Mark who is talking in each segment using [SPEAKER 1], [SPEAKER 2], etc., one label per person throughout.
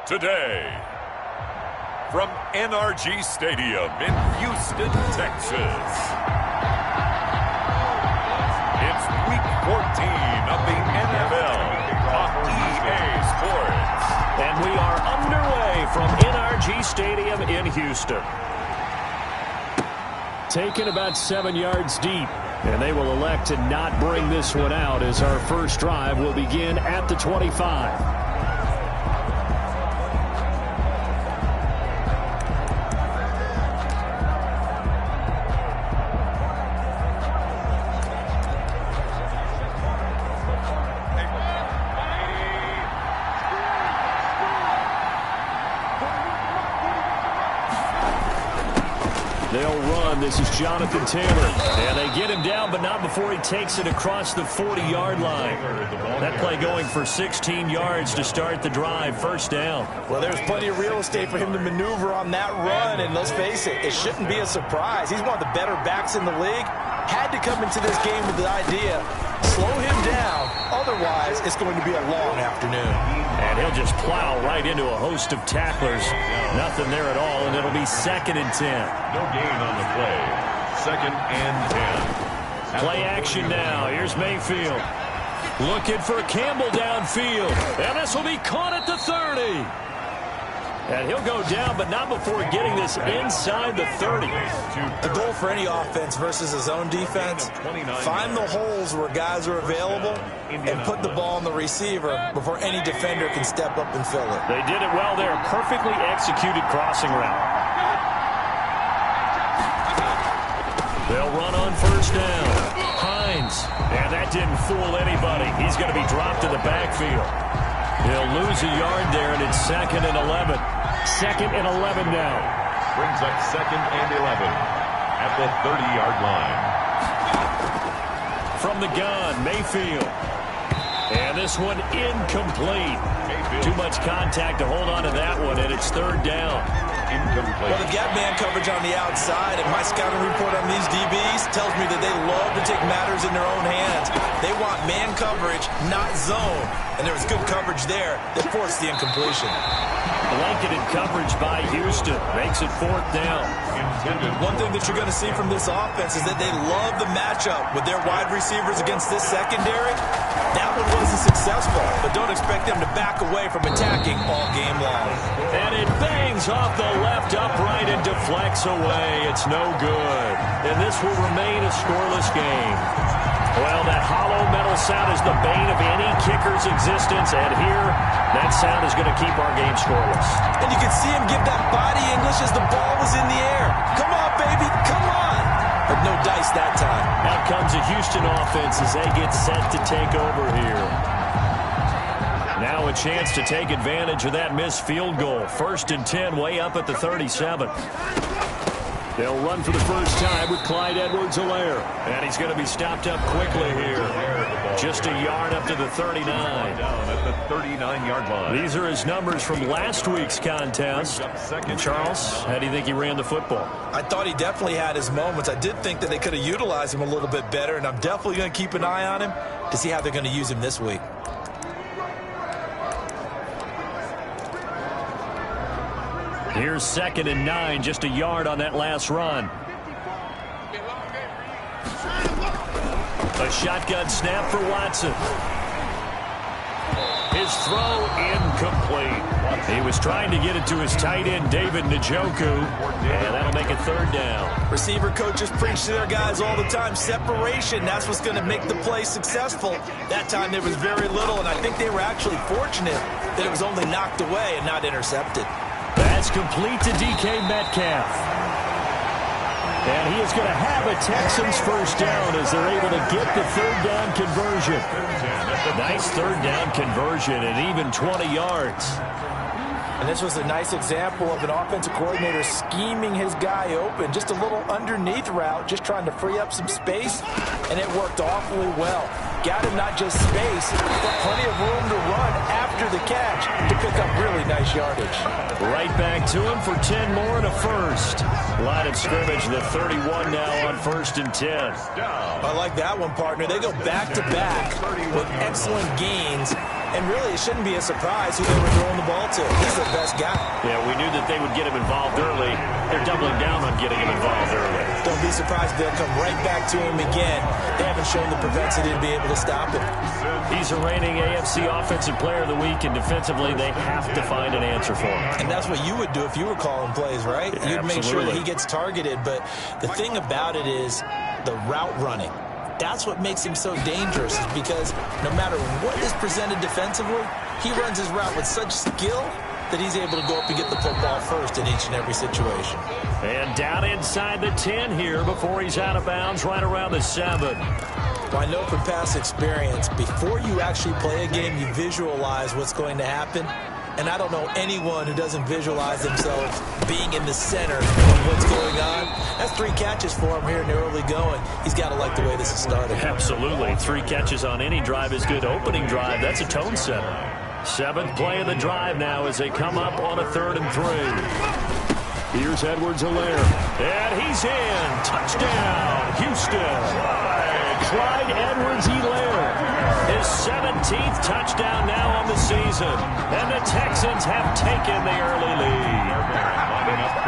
[SPEAKER 1] today. From NRG Stadium in Houston, Texas. It's Week 14 of the NFL on EA Sports.
[SPEAKER 2] And we are underway from NRG Stadium in Houston. Taken about 7 yards deep. And they will elect to not bring this one out as our first drive will begin at the 25. They'll run. This is Jonathan Taylor. And they get him down, but not before he takes it across the 40-yard line. That play going for 16 yards to start the drive. First down.
[SPEAKER 3] Well, there's plenty of real estate for him to maneuver on that run. And let's face it, it shouldn't be a surprise. He's one of the better backs in the league. Had to come into this game with the idea, slow him down. Otherwise, it's going to be a long afternoon.
[SPEAKER 2] And he'll just plow right into a host of tacklers. Nothing there at all, and it'll be 2nd and 10.
[SPEAKER 1] No gain on the play. 2nd and 10.
[SPEAKER 2] Play action now. Here's Mayfield. Looking for Campbell downfield. And this will be caught at the 30. And he'll go down, but not before getting this inside the 30.
[SPEAKER 3] The goal for any offense versus his own defense, find the holes where guys are available and put the ball on the receiver before any defender can step up and fill it.
[SPEAKER 2] They did it well there. Perfectly executed crossing route. They'll run on first down. Hines. And that didn't fool anybody. He's going to be dropped to the backfield. He'll lose a yard there, and it's 2nd and 11. 2nd and 11 now.
[SPEAKER 1] Brings up 2nd and 11 at the 30-yard line.
[SPEAKER 2] From the gun, Mayfield. And this one incomplete. Too much contact to hold on to that one, and it's 3rd down.
[SPEAKER 1] Incomplete.
[SPEAKER 3] Well, the gap man coverage on the outside, and my scouting report on these DBs tells me that they love to take matters in their own hands. They want man coverage, not zone. And there was good coverage there that forced the incompletion.
[SPEAKER 2] Blanketed coverage by Houston. Makes it 4th down.
[SPEAKER 3] One thing that you're going to see from this offense is that they love the matchup with their wide receivers against this secondary. That one wasn't successful, but don't expect them to back away from attacking all game long.
[SPEAKER 2] And it bangs off the left upright and deflects away. It's no good. And this will remain a scoreless game. Well, that hollow metal sound is the bane of any kicker's existence, and here, that sound is going to keep our game scoreless.
[SPEAKER 3] And you can see him give that body English as the ball was in the air. Come on, baby, come on. But no dice that time.
[SPEAKER 2] Out comes a Houston offense as they get set to take over here. Now a chance to take advantage of that missed field goal. 1st and 10, way up at the 37. They'll run for the first time with Clyde Edwards-Helaire. And he's going to be stopped up quickly here. Just a yard up to the 39.
[SPEAKER 1] Down at the 39-yard line.
[SPEAKER 2] These are his numbers from last week's contest. And Charles, how do you think he ran the football?
[SPEAKER 3] I thought he definitely had his moments. I did think that they could have utilized him a little bit better, and I'm definitely going to keep an eye on him to see how they're going to use him this week.
[SPEAKER 2] Here's 2nd and 9, just a yard on that last run. A shotgun snap for Watson. His throw incomplete. He was trying to get it to his tight end, David Njoku, and that'll make it 3rd down.
[SPEAKER 3] Receiver coaches preach to their guys all the time. Separation, that's what's going to make the play successful. That time there was very little, and I think they were actually fortunate that it was only knocked away and not intercepted.
[SPEAKER 2] That's complete to DK Metcalf. And he is going to have a Texans first down as they're able to get the 3rd down conversion. Nice 3rd down conversion and even 20 yards.
[SPEAKER 3] And this was a nice example of an offensive coordinator scheming his guy open. Just a little underneath route, just trying to free up some space, and it worked awfully well. Got him not just space, but plenty of room to run after the catch to pick up really nice yardage.
[SPEAKER 2] Right back to him for 10 more and a first. Line of scrimmage, the 31 now on 1st and 10.
[SPEAKER 3] I like that one, partner. They go back-to-back with excellent gains And really, it shouldn't be a surprise who they were throwing the ball to. He's their best guy.
[SPEAKER 2] Yeah, we knew that they would get him involved early. They're doubling down on getting him involved early.
[SPEAKER 3] Don't be surprised if they'll come right back to him again. They haven't shown the propensity to be able to stop him.
[SPEAKER 2] He's a reigning AFC Offensive Player of the Week, and defensively, they have to find an answer for him.
[SPEAKER 3] And that's what you would do if you were calling plays, right?
[SPEAKER 2] Yeah,
[SPEAKER 3] you'd make sure that he gets targeted. But the thing about it is the route running. That's what makes him so dangerous, is because no matter what is presented defensively, he runs his route with such skill that he's able to go up and get the football first in each and every situation.
[SPEAKER 2] And down inside the 10 here before he's out of bounds, right around the 7.
[SPEAKER 3] Well, I know from past experience, before you actually play a game, you visualize what's going to happen. And I don't know anyone who doesn't visualize themselves being in the center of what's going on. That's 3 catches for him here in the early going. He's got to like the way this is starting.
[SPEAKER 2] Absolutely. 3 catches on any drive is good. Opening drive, that's a tone setter. 7th play of the drive now as they come up on a 3rd and 3. Here's Edwards-Helaire. And he's in. Touchdown, Houston. Clyde Edwards-Helaire. His 17th touchdown now on the season. And the Texans have taken the early lead.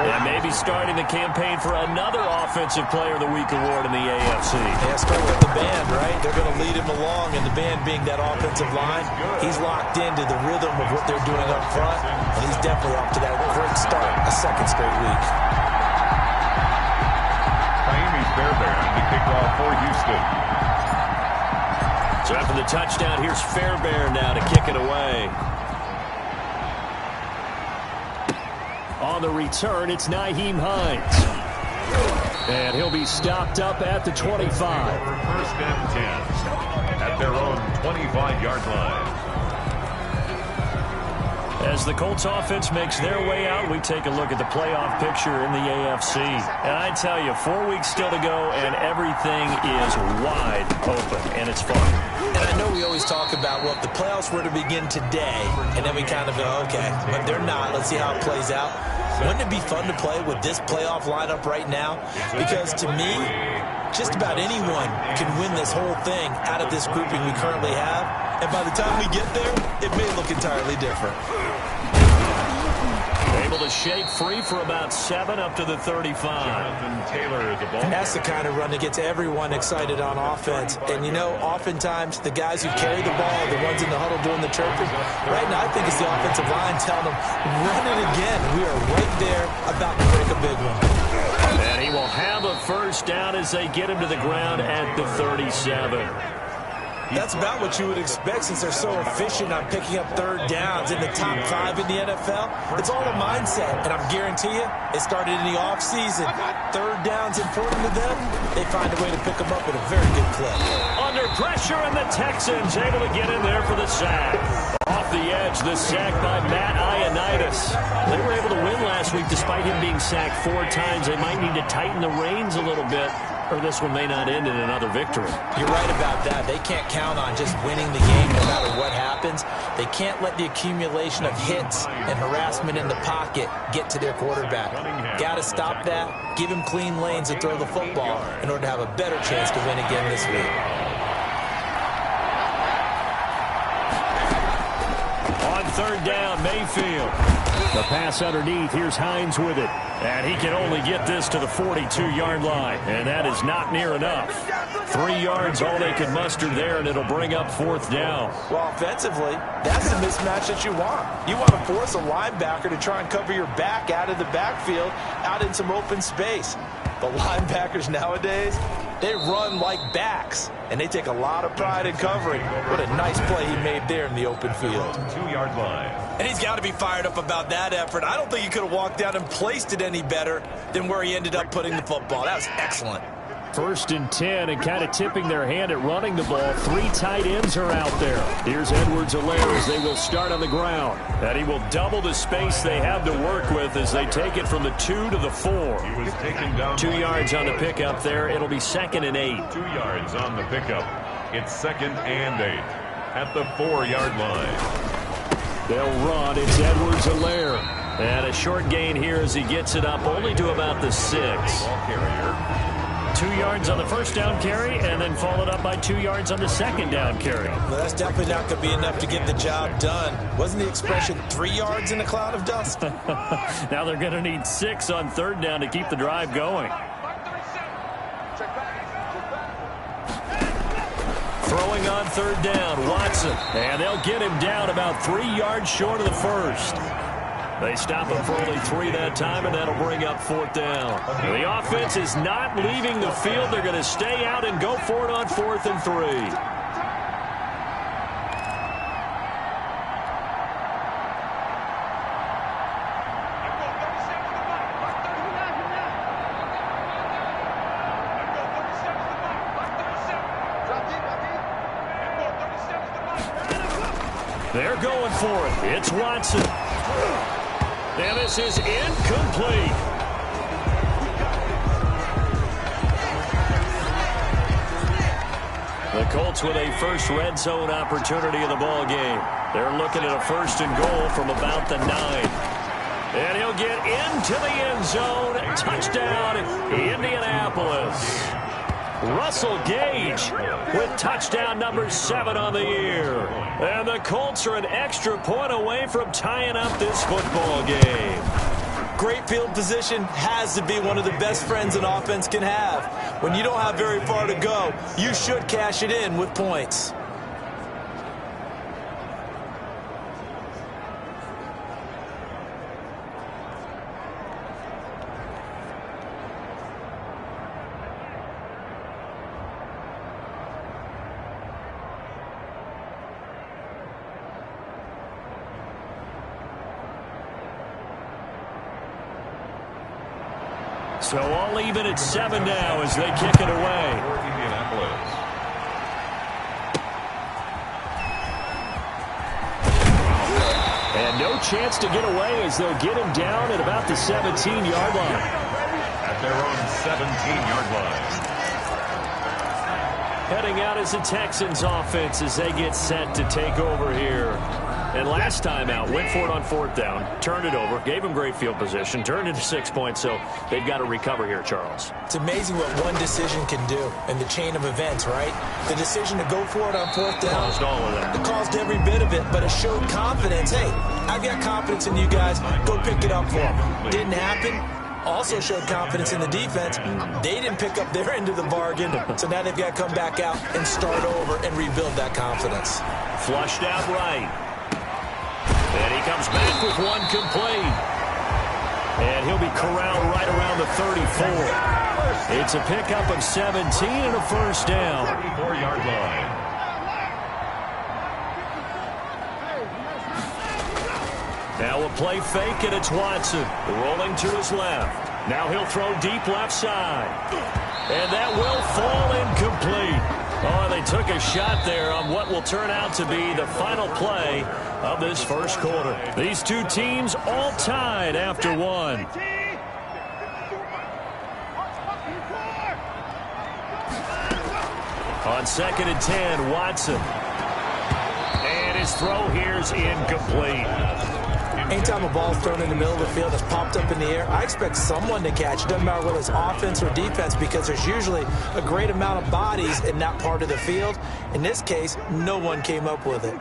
[SPEAKER 2] And maybe starting the campaign for another Offensive Player of the Week award in the AFC.
[SPEAKER 3] Yeah, start with the band, right? They're going to lead him along, and the band being that offensive line, he's locked into the rhythm of what they're doing up front, and he's definitely off to that great start, a 2nd straight week.
[SPEAKER 1] Fairbairn, the kickoff for Houston.
[SPEAKER 2] So after the touchdown, here's Fairbairn now to kick it away. On the return, it's Nyheim Hines. And he'll be stopped up at the 25.
[SPEAKER 1] First and 10 at their own 25-yard line.
[SPEAKER 2] As the Colts offense makes their way out, we take a look at the playoff picture in the AFC. And I tell you, 4 weeks still to go, and everything is wide open, and it's fun.
[SPEAKER 3] And I know we always talk about, well, if the playoffs were to begin today, and then we kind of go, okay, but they're not. Let's see how it plays out. Wouldn't it be fun to play with this playoff lineup right now? Because to me, just about anyone can win this whole thing out of this grouping we currently have. And by the time we get there, it may look entirely different.
[SPEAKER 2] Able to shake free for about 7 up to the 35.
[SPEAKER 3] And that's the kind of run that gets everyone excited on offense. And, you know, oftentimes the guys who carry the ball are the ones in the huddle doing the chirping. Right now, I think it's the offensive line telling them, run it again. We are right there about to break a big one.
[SPEAKER 2] And he will have a first down as they get him to the ground at the 37.
[SPEAKER 3] That's about what you would expect since they're so efficient on picking up 3rd downs in the top 5 in the NFL. It's all a mindset, and I'm guarantee you, it started in the offseason. 3rd down's important to them. They find a way to pick them up at a very good clip.
[SPEAKER 2] Under pressure, and the Texans able to get in there for the sack. Off the edge, the sack by Matt Ioannidis. They were able to win last week despite him being sacked 4 times. They might need to tighten the reins a little bit, or this one may not end in another victory.
[SPEAKER 3] You're right about that. They can't count on just winning the game no matter what happens. They can't let the accumulation of hits and harassment in the pocket get to their quarterback. Got to stop that, give him clean lanes to throw the football in order to have a better chance to win again this week.
[SPEAKER 2] On 3rd down, Mayfield. The pass underneath. Here's Hines with it. And he can only get this to the 42-yard line. And that is not near enough. 3 yards, all they can muster there, and it'll bring up 4th down.
[SPEAKER 3] Well, offensively, that's the mismatch that you want. You want to force a linebacker to try and cover your back out of the backfield, out in some open space. The linebackers nowadays, they run like backs, and they take a lot of pride in covering. What a nice play he made there in the open field.
[SPEAKER 1] 2-yard line.
[SPEAKER 3] And he's got to be fired up about that effort. I don't think he could have walked down and placed it any better than where he ended up putting the football. That was excellent.
[SPEAKER 2] 1st and 10, and kind of tipping their hand at running the ball. 3 tight ends are out there. Here's Edwards-Helaire as they will start on the ground. And he will double the space they have to work with as they take it from the 2 to the 4.
[SPEAKER 1] He was taken down
[SPEAKER 2] 2 yards on the pickup there. It'll be 2nd and 8.
[SPEAKER 1] 2 yards on the pickup. It's 2nd and 8 at the 4-yard line.
[SPEAKER 2] They'll run. It's Edwards-Helaire. And a short gain here as he gets it up only to about the 6.
[SPEAKER 1] Ball carrier.
[SPEAKER 2] 2 yards on the first down carry and then followed up by 2 yards on the second down carry.
[SPEAKER 3] Well, that's definitely not going to be enough to get the job done. Wasn't the expression 3 yards in a cloud of dust?
[SPEAKER 2] Now they're going to need 6 on third down to keep the drive going. Throwing on third down, Watson. And they'll get him down about 3 yards short of the first. They stop him for only 3 that time, and that'll bring up fourth down. The offense is not leaving the field. They're going to stay out and go for it on 4th and 3. They're going for it. It's Watson. And this is incomplete. The Colts with a first red zone opportunity in the ball game. They're looking at a 1st and goal from about the 9. And he'll get into the end zone. Touchdown, Indianapolis. Russell Gage with touchdown number 7 on the year. And the Colts are an extra point away from tying up this football game.
[SPEAKER 3] Great field position has to be one of the best friends an offense can have. When you don't have very far to go, you should cash it in with points.
[SPEAKER 2] So all even at 7 now as they kick it away. And no chance to get away as they'll get him down at about the 17-yard line.
[SPEAKER 1] At their own 17-yard line.
[SPEAKER 2] Heading out is the Texans offense as they get set to take over here. And last time out, went for it on 4th down, turned it over, gave him great field position, turned it to 6 points, so they've got to recover here, Charles.
[SPEAKER 3] It's amazing what one decision can do in the chain of events, right? The decision to go for it on 4th down.
[SPEAKER 2] Caused all of that.
[SPEAKER 3] It caused every bit of it, but it showed confidence. Hey, I've got confidence in you guys. Go pick it up for them. Didn't happen. Also showed confidence in the defense. They didn't pick up their end of the bargain, so now they've got to come back out and start over and rebuild that confidence.
[SPEAKER 2] Flushed out right. And he comes back with one complete. And he'll be corralled right around the 34. It's a pickup of 17 and a first down.
[SPEAKER 1] 34-yard line.
[SPEAKER 2] Now a play fake, and it's Watson rolling to his left. Now he'll throw deep left side. And that will fall incomplete. Oh, they took a shot there on what will turn out to be the final play of this first quarter. These two teams all tied after 1. On 2nd and 10, Watson. And his throw here's incomplete.
[SPEAKER 3] Anytime a ball's thrown in the middle of the field that's popped up in the air, I expect someone to catch. It doesn't matter whether it's offense or defense, because there's usually a great amount of bodies in that part of the field. In this case, no one came up with it.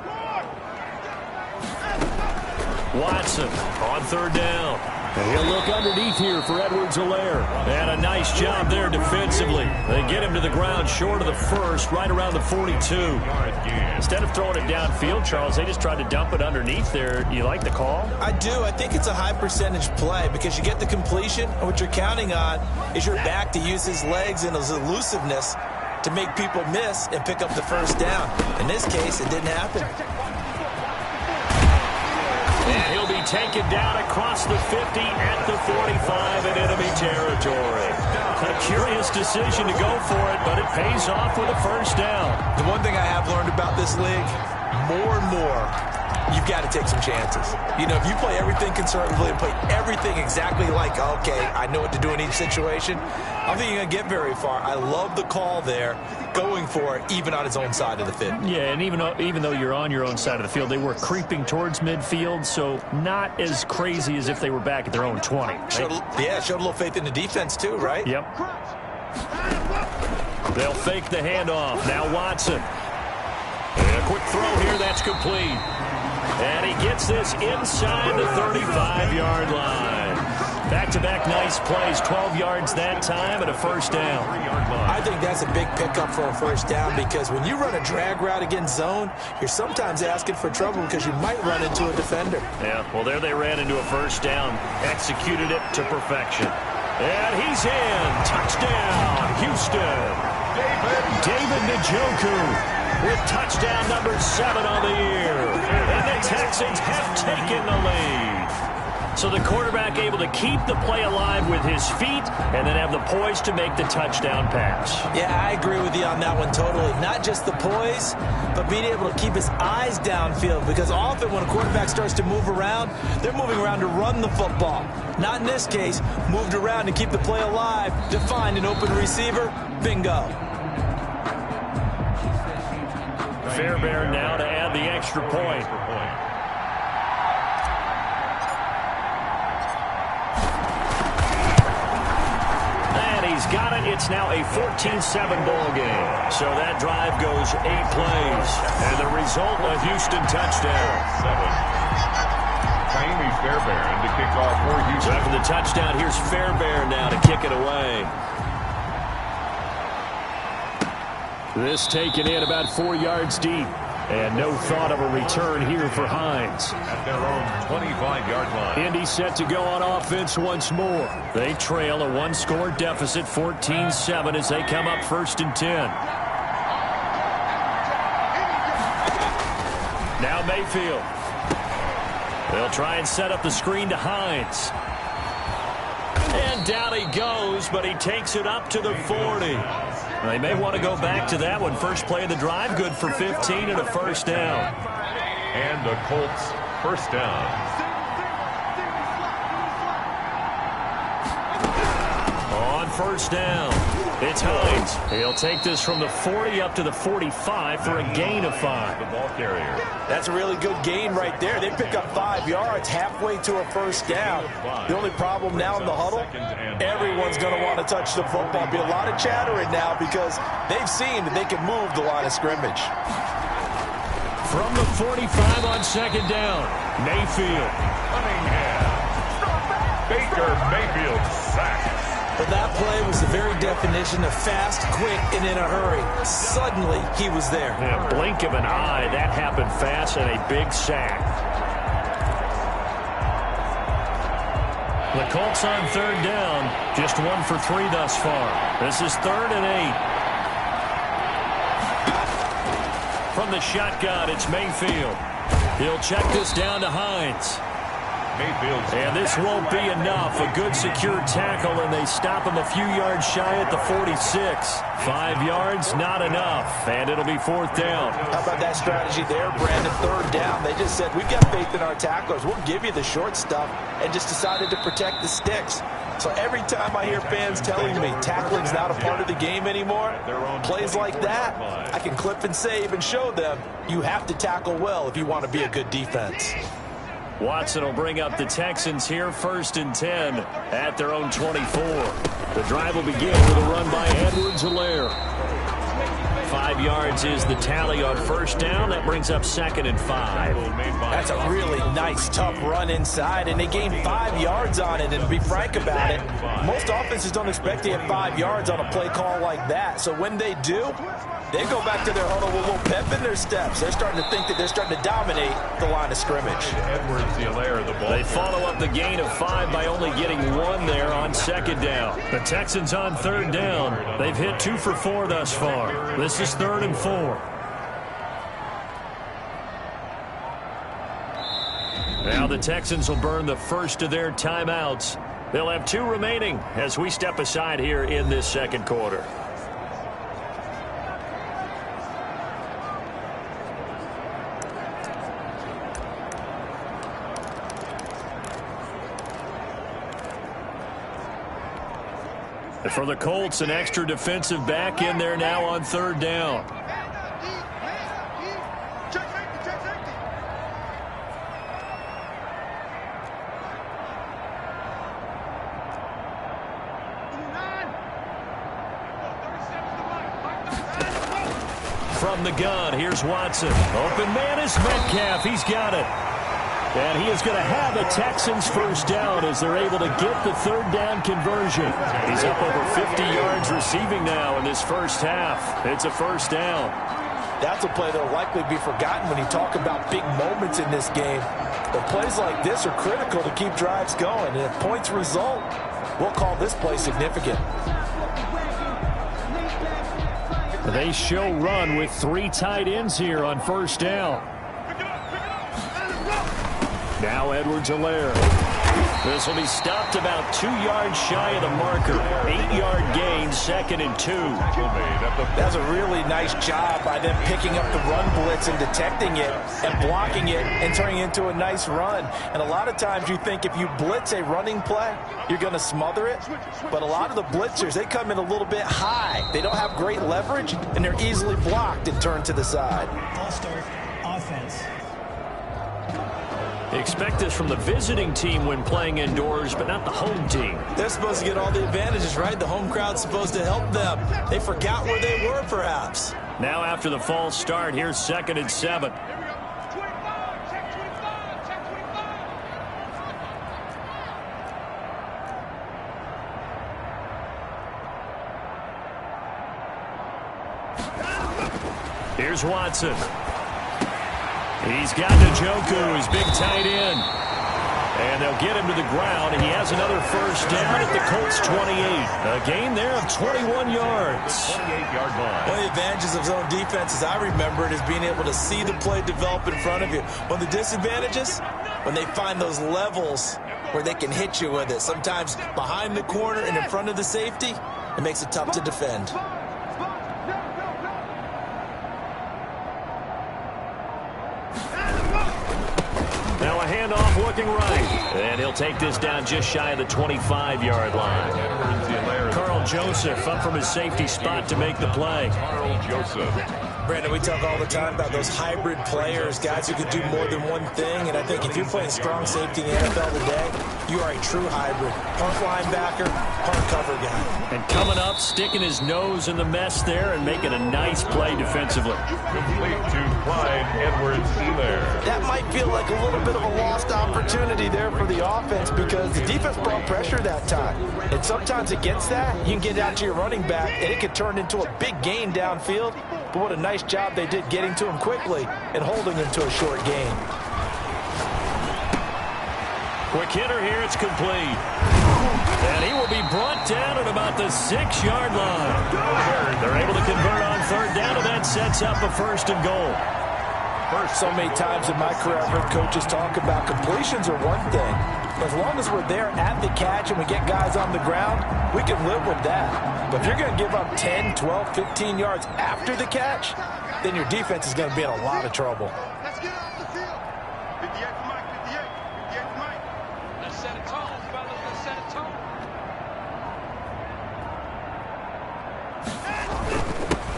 [SPEAKER 2] Watson on 3rd down. And he'll look underneath here for Edwards-Helaire. And a nice job there defensively. They get him to the ground short of the first, right around the 42. Instead of throwing it downfield, Charles, they just tried to dump it underneath there. Do you like the call?
[SPEAKER 3] I do. I think it's a high percentage play because you get the completion, and what you're counting on is your back to use his legs and his elusiveness to make people miss and pick up the first down. In this case, it didn't happen.
[SPEAKER 2] And he'll be taken down across the 50 at the 45 in enemy territory. A curious decision to go for it, but it pays off with a first down.
[SPEAKER 3] The one thing I have learned about this league, more and more, you've got to take some chances. You know, if you play everything conservatively and play everything exactly like, okay, I know what to do in each situation, I don't think you're going to get very far. I love the call there, going for it, even on his own side of the field.
[SPEAKER 2] Yeah, and even though you're on your own side of the field, they were creeping towards midfield, so not as crazy as if they were back at their own 20.
[SPEAKER 3] Showed a little faith in the defense too, right?
[SPEAKER 2] Yep. They'll fake the handoff. Now Watson. And a quick throw here. That's complete. And he gets this inside the 35-yard line. Back-to-back nice plays. 12 yards that time and a first down.
[SPEAKER 3] I think that's a big pickup for a first down because when you run a drag route against zone, you're sometimes asking for trouble because you might run into a defender.
[SPEAKER 2] Yeah, well, there they ran into a first down. Executed it to perfection. And he's in. Touchdown, Houston. David Njoku with touchdown number 7 on the year. And the Texans have taken the lead. So the quarterback able to keep the play alive with his feet and then have the poise to make the touchdown pass.
[SPEAKER 3] Yeah, I agree with you on that one totally. Not just the poise, but being able to keep his eyes downfield because often when a quarterback starts to move around, they're moving around to run the football. Not in this case, moved around to keep the play alive, to find an open receiver, bingo.
[SPEAKER 2] Fairbairn now to add the extra point. He's got it. It's now a 14-7 ball game. So that drive goes 8 plays. And the result, a Houston touchdown.
[SPEAKER 1] Jamie Fairbairn to kick off for Houston.
[SPEAKER 2] So after the touchdown, here's Fairbairn now to kick it away. This taken in about 4 yards deep. And no thought of a return here for Hines.
[SPEAKER 1] At their own 25-yard line.
[SPEAKER 2] Indy set to go on offense once more. They trail a one-score deficit, 14-7, as they come up 1st and 10. Now Mayfield. They'll try and set up the screen to Hines. And down he goes, but he takes it up to the 40. They may want to go back to that one. First play of the drive, good for 15 and a first down.
[SPEAKER 1] And the Colts first down.
[SPEAKER 2] On first down, it's Hines. He'll take this from the 40 up to the 45 for a gain of 5.
[SPEAKER 1] The ball carrier.
[SPEAKER 3] That's a really good gain right there. They pick up 5 yards halfway to a first down. The only problem now in the huddle, everyone's going to want to touch the football. Be a lot of chattering now because they've seen that they can move the line of scrimmage.
[SPEAKER 2] From the 45 on second down, Mayfield.
[SPEAKER 1] Cunningham. Baker Mayfield sacked.
[SPEAKER 3] But that play was the very definition of fast, quick, and in a hurry. Suddenly, he was there.
[SPEAKER 2] In a blink of an eye, that happened fast and a big sack. The Colts on third down, just 1 for 3 thus far. This is 3rd and 8. From the shotgun, it's Mayfield. He'll check this down to Hines. And this won't be enough. A good secure tackle, and they stop him a few yards shy at the 46. 5 yards, not enough. And it'll be 4th down.
[SPEAKER 3] How about that strategy there, Brandon? 3rd down. They just said, we've got faith in our tacklers. We'll give you the short stuff, and just decided to protect the sticks. So every time I hear fans telling me tackling's not a part of the game anymore, plays like that, I can clip and save and show them you have to tackle well if you want to be a good defense.
[SPEAKER 2] Watson will bring up the Texans here, 1st and 10 at their own 24. The drive will begin with a run by Edwards-Helaire. 5 yards is the tally on first down. That brings up 2nd and 5.
[SPEAKER 3] That's a really nice, tough run inside, and they gained 5 yards on it. And to be frank about it, most offenses don't expect to get 5 yards on a play call like that. So when they do, they go back to their huddle with a little pep in their steps. They're starting to think that they're starting to dominate the line of scrimmage.
[SPEAKER 1] Edwards-Helaire, the ball.
[SPEAKER 2] They follow up the gain of 5 by only getting 1 there on second down. The Texans on third down. They've hit 2 for 4 thus far. This is 3rd and 4. Now the Texans will burn the first of their timeouts. They'll have 2 remaining as we step aside here in this second quarter. For the Colts, an extra defensive back in there now on third down. from the gun. Here's Watson. Open man is Metcalf. He's got it. And he is going to have the Texans first down as they're able to get the third down conversion. He's up over 50 yards receiving now in this first half. It's a first down.
[SPEAKER 3] That's a play that will likely be forgotten when you talk about big moments in this game. But plays like this are critical to keep drives going. And if points result, we'll call this play significant.
[SPEAKER 2] They show run with 3 tight ends here on first down. Now Edwards-Helaire. This will be stopped about 2 yards shy of the marker. 8-yard gain, 2nd and 2.
[SPEAKER 3] That's a really nice job by them picking up the run blitz and detecting it and blocking it and turning it into a nice run. And a lot of times you think if you blitz a running play, you're going to smother it. But a lot of the blitzers, they come in a little bit high. They don't have great leverage, and they're easily blocked and turned to the side.
[SPEAKER 4] All start offense.
[SPEAKER 2] Expect this from the visiting team when playing indoors, but not the home team.
[SPEAKER 3] They're supposed to get all the advantages, right? The home crowd's supposed to help them. They forgot where they were, perhaps.
[SPEAKER 2] Now after the false start, here's 2nd and 7. Here's Watson. He's got Njoku, his big tight end. And they'll get him to the ground. He has another first down at the Colts 28. A gain there of 21 yards.
[SPEAKER 1] 28-yard line.
[SPEAKER 3] One of the advantages of zone defense, as I remember it, is being able to see the play develop in front of you. One of the disadvantages, when they find those levels where they can hit you with it. Sometimes behind the corner and in front of the safety, it makes it tough to defend.
[SPEAKER 2] Now a handoff looking right. And he'll take this down just shy of the 25-yard line. Carl Joseph up from his safety spot to make the play.
[SPEAKER 1] Carl Joseph.
[SPEAKER 3] Brandon, we talk all the time about those hybrid players, guys who can do more than one thing. And I think if you're playing strong safety in the NFL today, you are a true hybrid. Punt linebacker, punt cover guy.
[SPEAKER 2] And coming up, sticking his nose in the mess there and making a nice play defensively.
[SPEAKER 1] Complete to Clyde Edwards-Helaire.
[SPEAKER 3] That might feel like a little bit of a lost opportunity there for the offense because the defense brought pressure that time. And sometimes against that, you can get out to your running back, and it could turn into a big gain downfield. But what a nice job they did getting to him quickly and holding him to a short gain.
[SPEAKER 2] Quick hitter here, it's complete. And he will be brought down at about the 6-yard line. They're able to convert on third down, and that sets up a 1st and goal.
[SPEAKER 3] So many times in my career, I've heard coaches talk about completions are one thing. As long as we're there at the catch and we get guys on the ground, we can live with that. But if you're going to give up 10, 12, 15 yards after the catch, then your defense is going to be in a lot of trouble.
[SPEAKER 5] Let's get off the field. 58 for Mike, 58. 58 for Mike. Let's set a tone, fellas. Let's set a tone.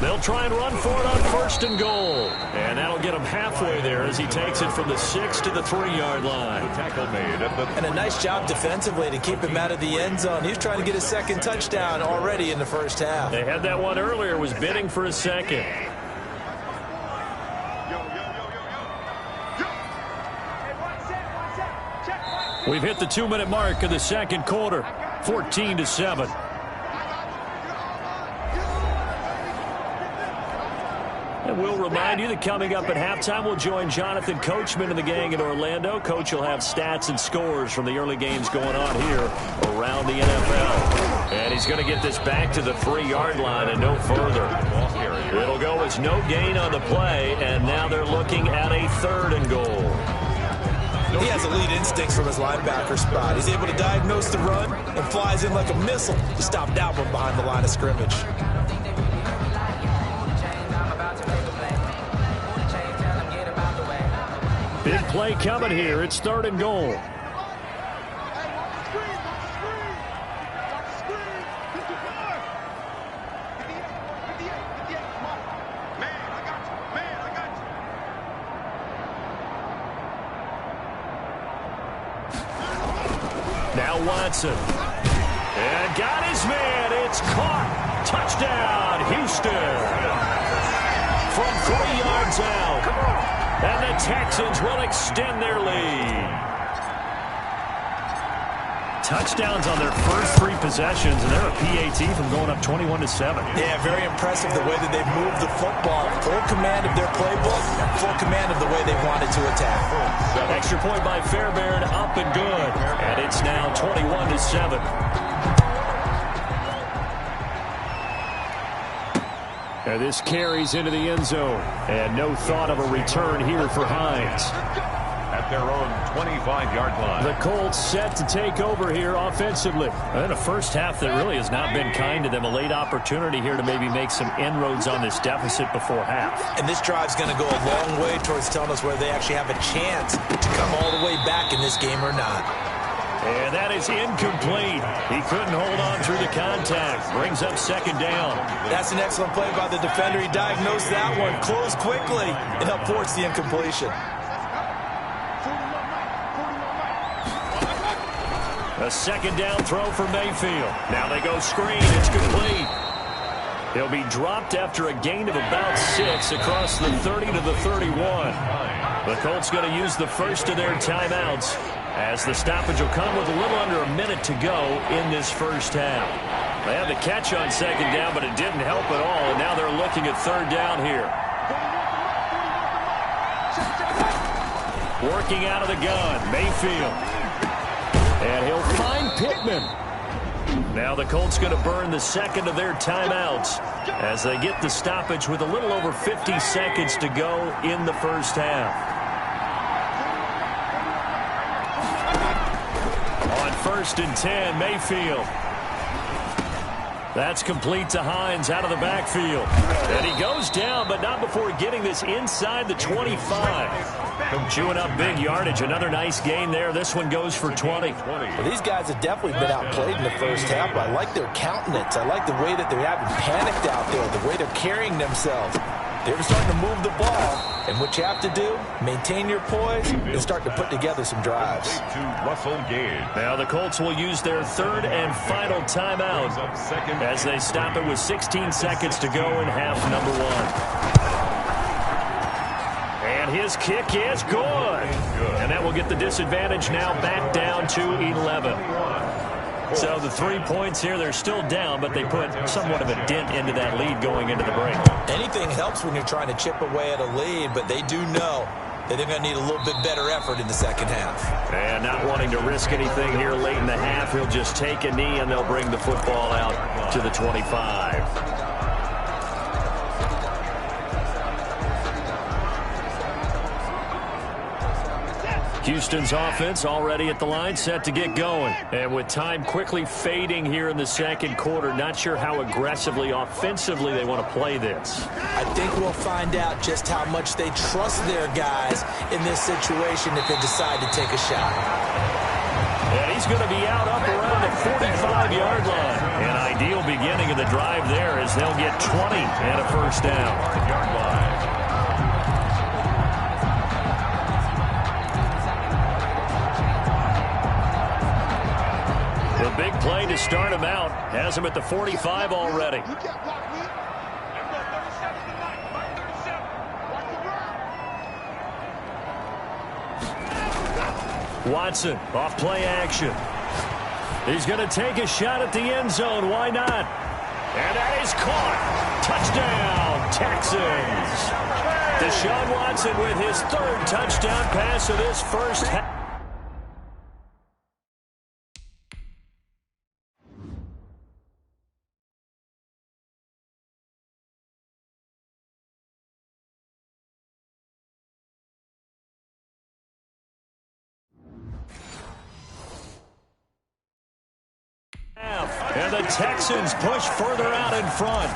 [SPEAKER 2] They'll try and run for it on 1st and goal. And that'll get him halfway there as he takes it from the 6 to the 3-yard line.
[SPEAKER 1] Tackle made at the...
[SPEAKER 3] And a nice job defensively to keep him out of the end zone. He was trying to get his 2nd touchdown already in the first half.
[SPEAKER 2] They had that one earlier, was bidding for a 2nd. We've hit the 2-minute mark of the 2nd quarter, 14-7. And we'll remind you that coming up at halftime, we'll join Jonathan Coachman and the gang in Orlando. Coach will have stats and scores from the early games going on here around the NFL. And he's going to get this back to the 3-yard line and no further. It'll go as no gain on the play, and now they're looking at a 3rd and goal.
[SPEAKER 3] He has elite instincts from his linebacker spot. He's able to diagnose the run and flies in like a missile to stop that one behind the line of scrimmage.
[SPEAKER 2] Big play coming here. It's 3rd and goal. Now Watson. And got his man. It's caught. Touchdown, Houston. from 3 yards out. And the Texans will extend their lead. Touchdowns on their first 3 possessions, and they're a PAT from going up 21-7.
[SPEAKER 3] Yeah, very impressive the way that they've moved the football. Full command of their playbook, full command of the way they wanted to attack.
[SPEAKER 2] Extra point by Fairbairn, up and good. And it's now 21-7. And this carries into the end zone. And no thought of a return here for Hines.
[SPEAKER 1] At their own 25-yard line.
[SPEAKER 2] The Colts set to take over here offensively. And a first half that really has not been kind to them. A late opportunity here to maybe make some inroads on this deficit before half.
[SPEAKER 3] And this drive's going to go a long way towards telling us whether they actually have a chance to come all the way back in this game or not.
[SPEAKER 2] And that is incomplete. He couldn't hold on through the contact. Brings up second down.
[SPEAKER 3] That's an excellent play by the defender. He diagnosed that one, closed quickly, and helped force the incompletion.
[SPEAKER 2] A second down throw for Mayfield. Now they go screen. It's complete. He'll be dropped after a gain of about 6 across the 30 to the 31. The Colts going to use the first of their timeouts as the stoppage will come with a little under a minute to go in this first half. They had the catch on second down, but it didn't help at all, and now they're looking at third down here. Working out of the gun, Mayfield. And he'll find Pittman. Now the Colts going to burn the second of their timeouts as they get the stoppage with a little over 50 seconds to go in the first half. On 1st and 10, Mayfield. That's complete to Hines out of the backfield. And he goes down, but not before getting this inside the 25. Chewing up big yardage. Another nice gain there. This one goes for 20.
[SPEAKER 3] Well, these guys have definitely been outplayed in the first half, but I like their countenance. I like the way that they're having panicked out there, the way they're carrying themselves. They're starting to move the ball, and what you have to do, maintain your poise and start to put together some drives.
[SPEAKER 2] Now the Colts will use their third and final timeout as they stop it with 16 seconds to go in half number 1. And his kick is good. And that will get the disadvantage now back down to 11. So the 3 points here, they're still down, but they put somewhat of a dent into that lead going into the break.
[SPEAKER 3] Anything helps when you're trying to chip away at a lead, but they do know that they're going to need a little bit better effort in the second half.
[SPEAKER 2] And not wanting to risk anything here late in the half, he'll just take a knee and they'll bring the football out to the 25. Houston's offense already at the line, set to get going. And with time quickly fading here in the second quarter, not sure how aggressively, offensively they want to play this.
[SPEAKER 3] I think we'll find out just how much they trust their guys in this situation if they decide to take a shot.
[SPEAKER 2] And he's going to be out up around the 45-yard line. An ideal beginning of the drive there as they'll get 20 and a first down. Yard line. The big play to start him out has him at the 45 already. Watson off play action. He's going to take a shot at the end zone. Why not? And that is caught. Touchdown, Texans. Deshaun Watson with his third touchdown pass of this first half. And the Texans push further out in front.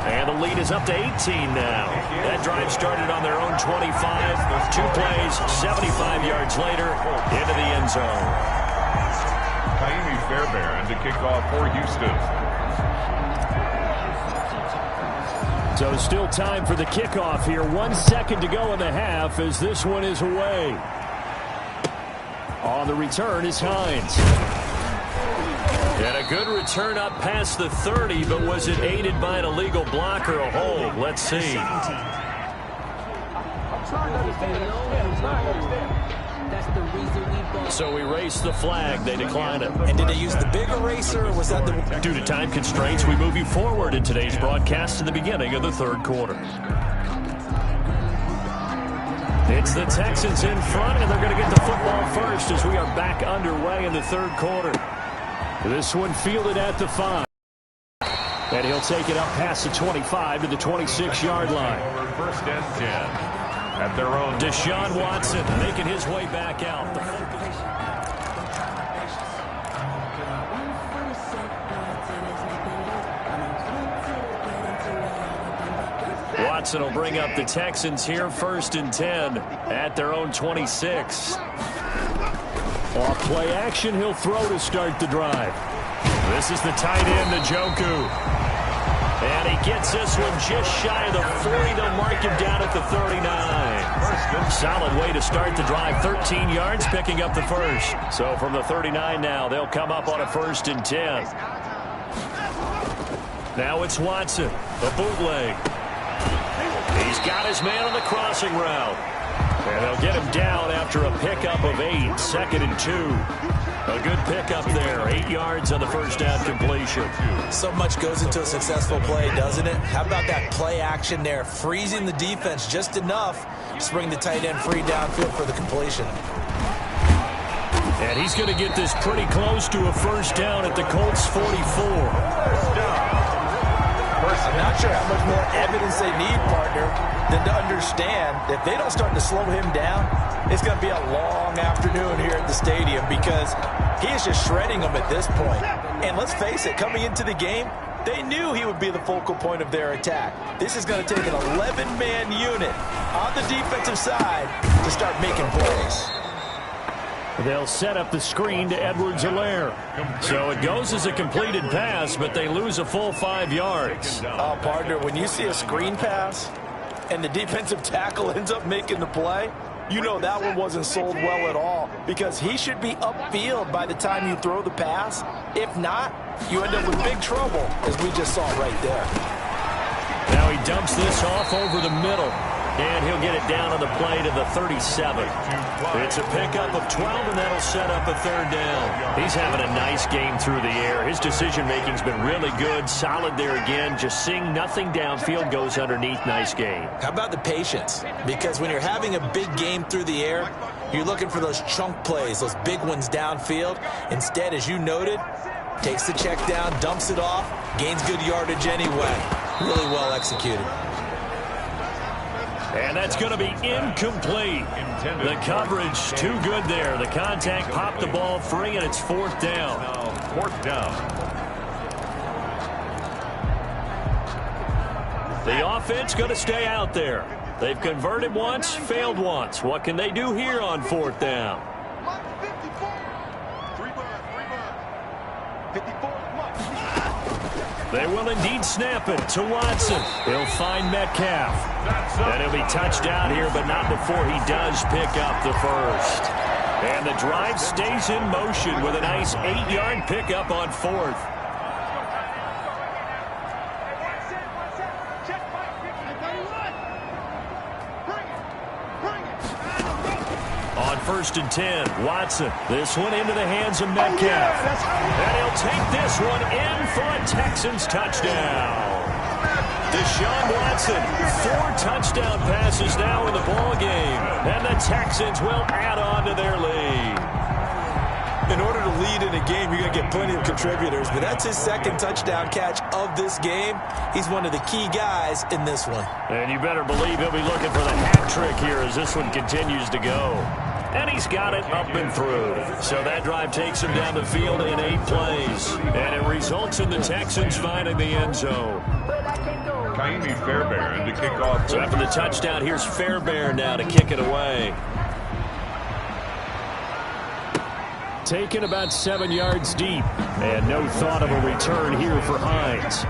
[SPEAKER 2] And the lead is up to 18 now. That drive started on their own 25. 2 plays, 75 yards later, into the end zone.
[SPEAKER 1] Fairbairn to kick off for Houston.
[SPEAKER 2] So still time for the kickoff here. 1 second to go in the half as this one is away. On the return is Hines. And a Good return up past the 30, but was it aided by an illegal block or a hold? Let's see.
[SPEAKER 4] 17.
[SPEAKER 2] So we race the flag. They decline it.
[SPEAKER 3] And did they use the big eraser, or was that the...
[SPEAKER 2] Due to time constraints, we move you forward in today's broadcast to the beginning of the third quarter. It's the Texans in front, and they're going to get the football first as we are back underway in the third quarter. This one fielded at the 5. And he'll take it up past the 25 to the 26-yard line.
[SPEAKER 1] First and 10. At their own.
[SPEAKER 2] Deshaun Watson making his way back out. Watson will bring up the Texans here first and 10 at their own 26. Off play action, he'll throw to start the drive. This is the tight end, Njoku. And he gets this one just shy of the 40. They'll mark him down at the 39. Solid way to start the drive. 13 yards, picking up the first. So from the 39 now, they'll come up on a first and 10. Now it's Watson, a bootleg. He's got his man on the crossing route. And they'll get him down after a pickup of 8. Second and 2. A good pickup there. 8 yards on the first down completion.
[SPEAKER 3] So much goes into a successful play, doesn't it? How about that play action there? Freezing the defense just enough to bring the tight end free downfield for the completion.
[SPEAKER 2] And he's going to get this pretty close to a first down at the Colts 44.
[SPEAKER 3] I'm not sure how much more evidence they need, partner, than to understand that if they don't start to slow him down, it's going to be a long afternoon here at the stadium because he is just shredding them at this point. And let's face it, coming into the game, they knew he would be the focal point of their attack. This is going to take an 11-man unit on the defensive side to start making plays.
[SPEAKER 2] They'll set up the screen to Edwards-Helaire. So it goes as a completed pass, but they lose a full 5 yards.
[SPEAKER 3] Oh, partner, when you see a screen pass and the defensive tackle ends up making the play, you know that one wasn't sold well at all because he should be upfield by the time you throw the pass. If not, you end up with big trouble, as we just saw right there.
[SPEAKER 2] Now he dumps this off over the middle. And he'll get it down on the play to the 37. It's a pickup of 12, and that'll set up a third down. He's having a nice game through the air. His decision-making's been really good. Solid there again. Just seeing nothing downfield goes underneath. Nice game.
[SPEAKER 3] How about the patience? Because when you're having a big game through the air, you're looking for those chunk plays, those big ones downfield. Instead, as you noted, takes the check down, dumps it off, gains good yardage anyway. Really well executed.
[SPEAKER 2] And that's going to be incomplete. The coverage too good there. The contact popped the ball free, and it's fourth down.
[SPEAKER 1] Fourth down.
[SPEAKER 2] The offense going to stay out there. They've converted once, failed once. What can they do here on fourth down?
[SPEAKER 5] 54.
[SPEAKER 2] They will indeed snap it to Watson. He'll find Metcalf. And he'll be touched down here, but not before he does pick up the first. And the drive stays in motion with a nice 8-yard pickup on fourth. On first and 10, Watson. This one into the hands of Metcalf. And he'll take this one in for a Texans touchdown. Deshaun Watson, 4 touchdown passes now in the ballgame. And the Texans will add on to their lead.
[SPEAKER 3] In order to lead in a game, you're going to get plenty of contributors. But that's his second touchdown catch of this game. He's one of the key guys in this one.
[SPEAKER 2] And you better believe he'll be looking for the hat trick here as this one continues to go. And he's got it up and through. So that drive takes him down the field in 8 plays. And it results in the Texans finding the end zone.
[SPEAKER 1] Kaimi Fairbairn to kick off.
[SPEAKER 2] So after the touchdown, here's Fairbairn now to kick it away. Taken about 7 yards deep. And no thought of a return here for Hines.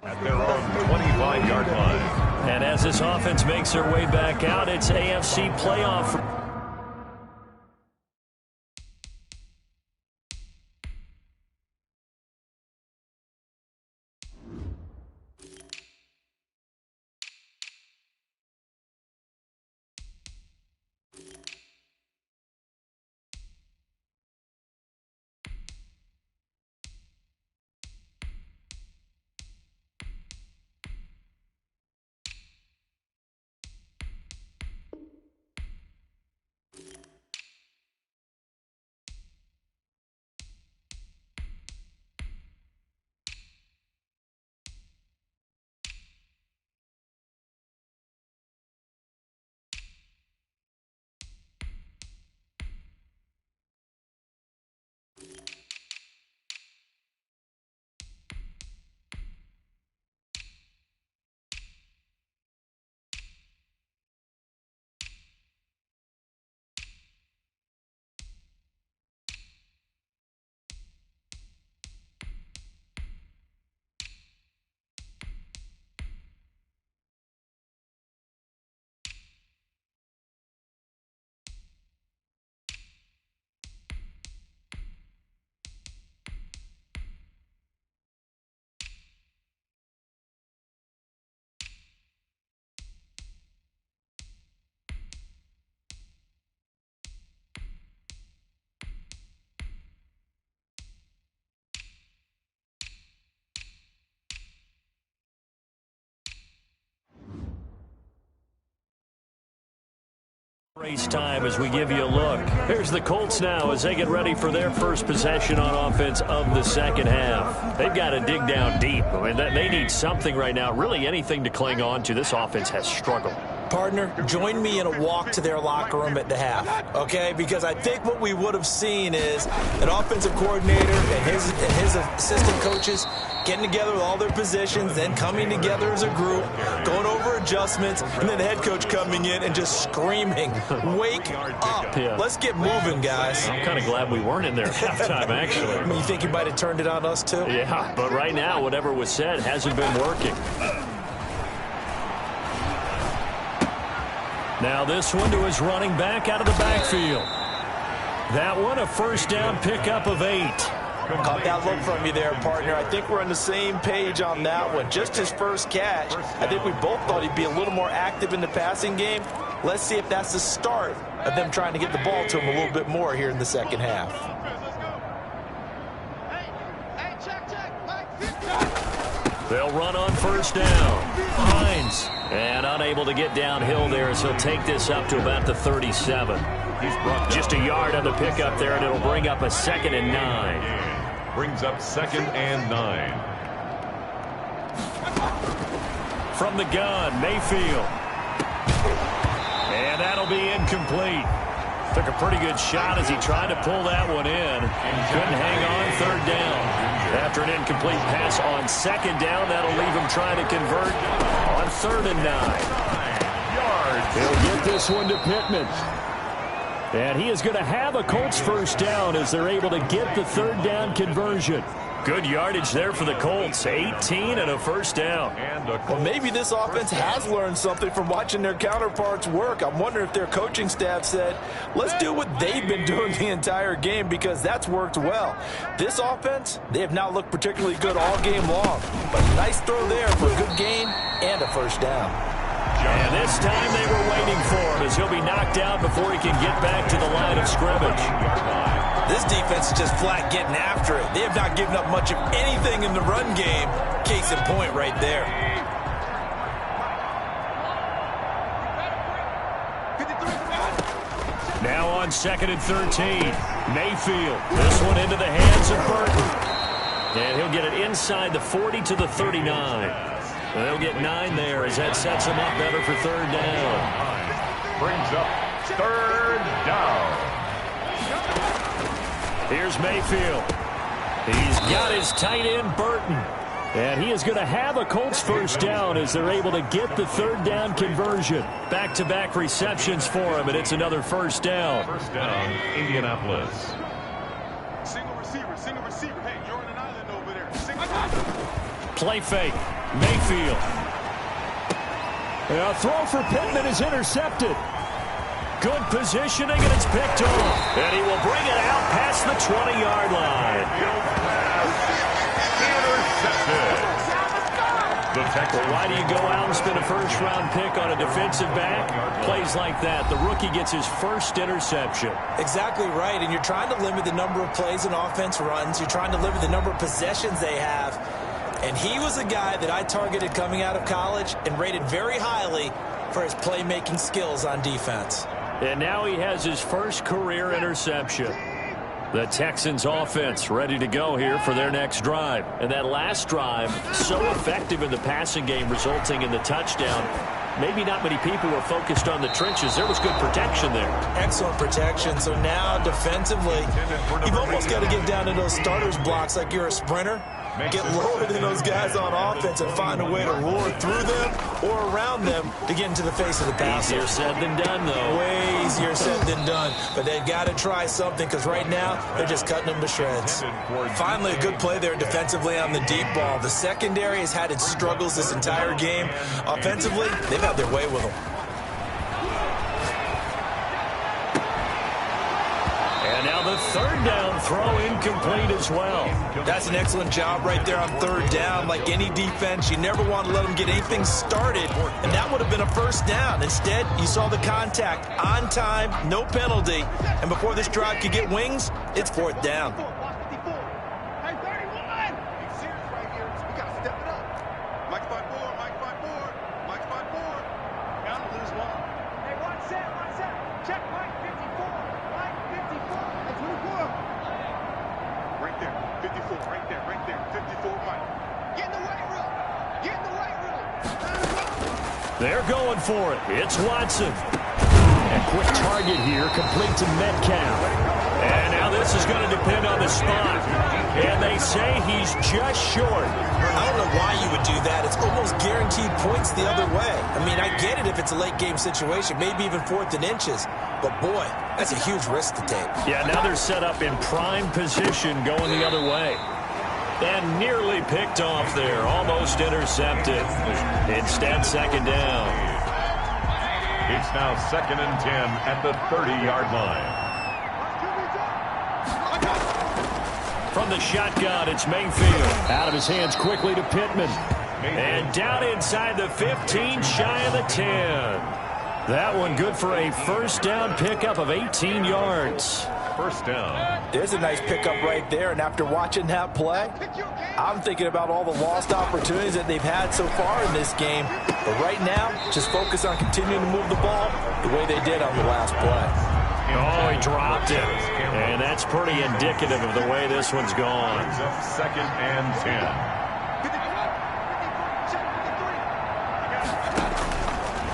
[SPEAKER 1] At their own 25-yard line.
[SPEAKER 2] And as this offense makes their way back out, it's AFC playoff. Race time as we give you a look. Here's the Colts now as they get ready for their first possession on offense of the second half. They've got to dig down deep. I mean, they need something right now, really anything to cling on to. This offense has struggled.
[SPEAKER 3] Partner, join me in a walk to their locker room at the half, okay? Because I think what we would have seen is an offensive coordinator and his assistant coaches getting together with all their positions, then coming together as a group, going over adjustments, and then the head coach coming in and just screaming, "Wake up.
[SPEAKER 2] Yeah.
[SPEAKER 3] Let's get moving, guys."
[SPEAKER 2] I'm kind of glad we weren't in there at halftime, actually.
[SPEAKER 3] I mean, you think you might have turned it on us, too?
[SPEAKER 2] Yeah, but right now, whatever was said hasn't been working. Now this one to his running back out of the backfield. That one, a first down pickup of 8.
[SPEAKER 3] Caught that look from you there, partner. I think we're on the same page on that one. Just his first catch. I think we both thought he'd be a little more active in the passing game. Let's see if that's the start of them trying to get the ball to him a little bit more here in the second half.
[SPEAKER 2] They'll run on first down. Hines, and unable to get downhill there as he'll take this up to about the 37. Just a yard on the pickup there, and it'll bring up a 2nd and 9.
[SPEAKER 1] Brings up 2nd and 9.
[SPEAKER 2] From the gun, Mayfield. And that'll be incomplete. Took a pretty good shot as he tried to pull that one in. Couldn't hang on 3rd down. After an incomplete pass on 2nd down, that'll leave him trying to convert on 3rd and 9. He'll get this one to Pittman. And he is going to have a Colts first down as they're able to get the 3rd down conversion. Good yardage there for the Colts. 18 and a first down.
[SPEAKER 3] Well, maybe this offense has learned something from watching their counterparts work. I'm wondering if their coaching staff said, let's do what they've been doing the entire game, because that's worked well. This offense, they have not looked particularly good all game long. But nice throw there for a good gain and a first down.
[SPEAKER 2] And this time they were waiting for him as he'll be knocked out before he can get back to the line of scrimmage.
[SPEAKER 3] This defense is just flat getting after it. They have not given up much of anything in the run game. Case in point right there.
[SPEAKER 2] Now on 2nd and 13. Mayfield. This one into the hands of Burton. And he'll get it inside the 40 to the 39. They'll get 9 there as that sets him up better for 3rd down.
[SPEAKER 1] Brings up 3rd down.
[SPEAKER 2] Here's Mayfield. He's got his tight end, Burton. And he is going to have a Colts first down as they're able to get the 3rd down conversion. Back-to-back receptions for him, and it's another first down.
[SPEAKER 1] First down, Indianapolis.
[SPEAKER 5] Single receiver. Hey, you're on an island over there.
[SPEAKER 2] Play fake. Mayfield. A throw for Pittman is intercepted. Good positioning, and it's picked off. And he will bring it out past the 20-yard line.
[SPEAKER 1] Intercepted. The Texans.
[SPEAKER 2] Well, why do you go out and spend a first-round pick on a defensive back? Plays like that. The rookie gets his first interception.
[SPEAKER 3] Exactly right, and you're trying to limit the number of plays an offense runs. You're trying to limit the number of possessions they have. And he was a guy that I targeted coming out of college and rated very highly for his playmaking skills on defense.
[SPEAKER 2] And now he has his first career interception. The Texans offense ready to go here for their next drive. And that last drive, so effective in the passing game, resulting in the touchdown. Maybe not many people were focused on the trenches. There was good protection there.
[SPEAKER 3] Excellent protection. So now defensively, you've almost got to get down to those starters blocks like you're a sprinter. Get lower than those guys on offense and find a way to roar through them or around them to get into the face of the passer.
[SPEAKER 2] Easier said than done, though.
[SPEAKER 3] Way easier said than done. But they've got to try something, because right now they're just cutting them to shreds. Finally, a good play there defensively on the deep ball. The secondary has had its struggles this entire game. Offensively, they've had their way with them.
[SPEAKER 2] And now the 3rd down throw incomplete as well.
[SPEAKER 3] That's an excellent job right there on 3rd down. Like any defense, you never want to let them get anything started, and that would have been a first down. Instead, you saw the contact on time, no penalty, and before this drive could get wings, it's 4th down.
[SPEAKER 5] Hey, 31! He's serious right here. We got to step it up. Mike's by 4. Mike's by 4. Mike's by 4. Count to lose 1. Hey, one set. Check there. 54 Mike. Get in the weight room. Get in the weight room.
[SPEAKER 2] They're going for it. It's Watson. A quick target here, complete to Metcalf. And now this is going to depend on the spot. And they say he's just short.
[SPEAKER 3] I don't know why you would do that. It's almost guaranteed points the other way. I mean, I get it if it's a late game situation, maybe even 4th and inches. But, boy, that's a huge risk to take.
[SPEAKER 2] Yeah, now they're set up in prime position going the other way. And nearly picked off there, almost intercepted. Instead, second down.
[SPEAKER 1] It's now 2nd and 10 at the 30-yard line.
[SPEAKER 2] From the shotgun, it's Mayfield. Out of his hands quickly to Pittman. And down inside the 15, shy of the 10. That one good for a first down pickup of 18 yards.
[SPEAKER 1] First down.
[SPEAKER 3] There's a nice pickup right there, and after watching that play, I'm thinking about all the lost opportunities that they've had so far in this game. But right now, just focus on continuing to move the ball the way they did on the last play.
[SPEAKER 2] Oh, he dropped it. And that's pretty indicative of the way this one's gone.
[SPEAKER 1] 2nd and 10.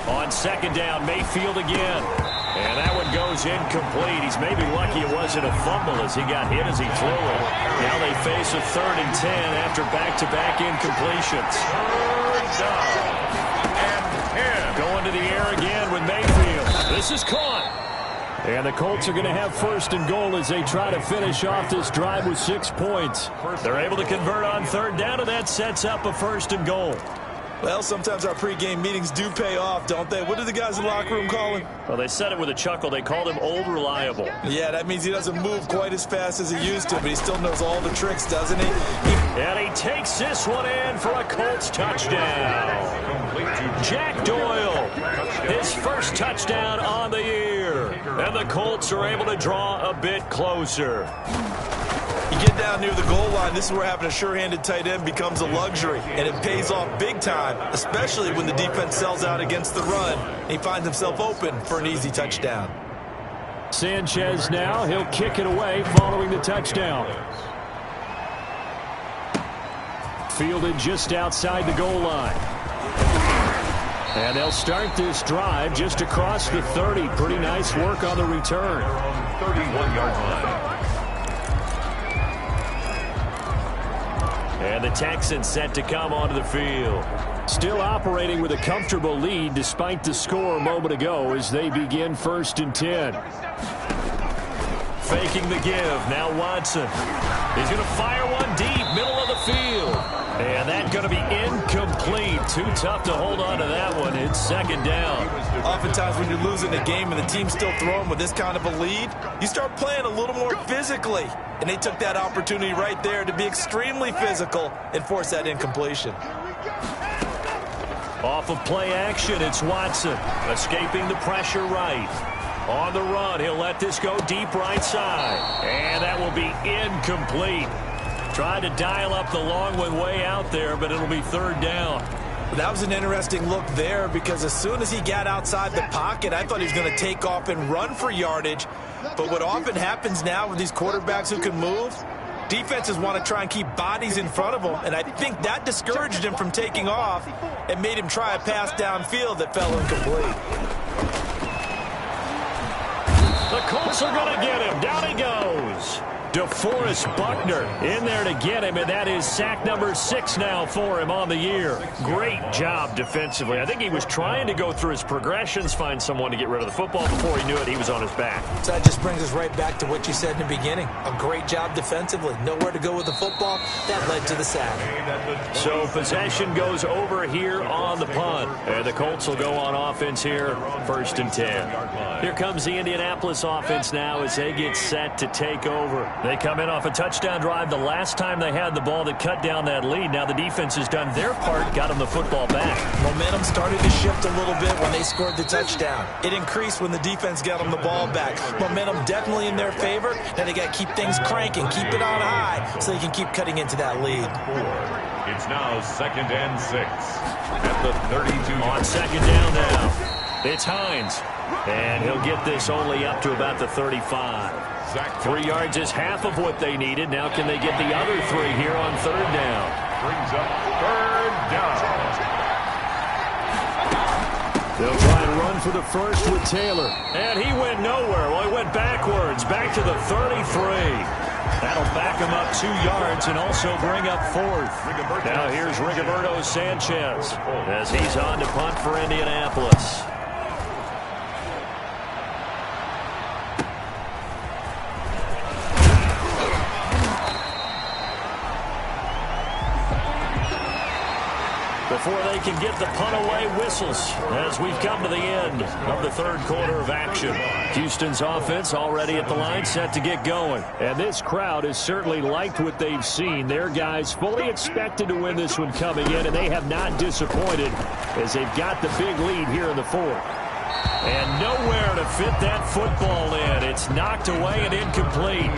[SPEAKER 2] On second down, Mayfield again. And that one goes incomplete. He's maybe lucky it wasn't a fumble as he got hit as he threw it. Now they face a 3rd and 10 after back-to-back incompletions.
[SPEAKER 1] 3rd down and 10.
[SPEAKER 2] Going to the air again with Mayfield. This is caught. And the Colts are going to have 1st and goal as they try to finish off this drive with 6 points. They're able to convert on 3rd down, and that sets up a 1st and goal.
[SPEAKER 3] Well, sometimes our pregame meetings do pay off, don't they? What do the guys in the locker room call him?
[SPEAKER 2] Well, they said it with a chuckle. They called him Old Reliable.
[SPEAKER 3] Yeah, that means he doesn't move quite as fast as he used to, but he still knows all the tricks, doesn't he?
[SPEAKER 2] And he takes this one in for a Colts touchdown. Jack Doyle, his first touchdown on the year. And the Colts are able to draw a bit closer.
[SPEAKER 3] You get down near the goal line, this is where having a sure-handed tight end becomes a luxury, and it pays off big time, especially when the defense sells out against the run. He finds himself open for an easy touchdown.
[SPEAKER 2] Sanchez now, he'll kick it away following the touchdown. Fielded just outside the goal line. And they'll start this drive just across the 30. Pretty nice work on the return.
[SPEAKER 1] 31-yard line.
[SPEAKER 2] And the Texans set to come onto the field. Still operating with a comfortable lead despite the score a moment ago as they begin 1st and 10. Faking the give. Now Watson. He's going to fire one deep, middle of the field. And that's going to be incomplete. Too tough to hold on to that one. It's 2nd down.
[SPEAKER 3] Oftentimes when you're losing a game and the team's still throwing with this kind of a lead, you start playing a little more physically. And they took that opportunity right there to be extremely physical and force that incompletion.
[SPEAKER 2] Off of play action, it's Watson. Escaping the pressure right. On the run, he'll let this go deep right side. And that will be incomplete. Tried to dial up the long one way out there, but it'll be 3rd down.
[SPEAKER 3] That was an interesting look there because as soon as he got outside the pocket, I thought he was going to take off and run for yardage. But what often happens now with these quarterbacks who can move, defenses want to try and keep bodies in front of them, and I think that discouraged him from taking off and made him try a pass downfield that fell incomplete.
[SPEAKER 2] The Colts are going to get him. Down he goes. DeForest Buckner in there to get him, and that is sack number 6 now for him on the year. Great job defensively. I think he was trying to go through his progressions, find someone to get rid of the football. Before he knew it, he was on his back.
[SPEAKER 3] So that just brings us right back to what you said in the beginning. A great job defensively. Nowhere to go with the football. That led to the sack.
[SPEAKER 2] So possession goes over here on the punt. And the Colts will go on offense here, 1st and 10. Here comes the Indianapolis offense now as they get set to take over. They come in off a touchdown drive the last time they had the ball that cut down that lead. Now the defense has done their part, got them the football back.
[SPEAKER 3] Momentum started to shift a little bit when they scored the touchdown. It increased when the defense got them the ball back. Momentum definitely in their favor. Now they got to keep things cranking, keep it on high so they can keep cutting into that lead.
[SPEAKER 1] It's now 2nd and 6 at the 32.
[SPEAKER 2] On 2nd down now, it's Hines. And he'll get this only up to about the 35.
[SPEAKER 1] Zach
[SPEAKER 2] 3 yards is half of what they needed. Now can they get the other 3 here on 3rd down?
[SPEAKER 1] brings up 3rd down.
[SPEAKER 2] They'll try and run for the first with Taylor. And he went nowhere. Well, he went backwards, back to the 33. That'll back him up 2 yards and also bring up 4th. Now here's Rigoberto Sanchez as he's on to punt for Indianapolis. Before they can get the punt away, whistles as we've come to the end of the 3rd quarter of action. Houston's offense already at the line, set to get going. And this crowd has certainly liked what they've seen. Their guys fully expected to win this one coming in, and they have not disappointed as they've got the big lead here in the 4th. And nowhere to fit that football in. It's knocked away and incomplete.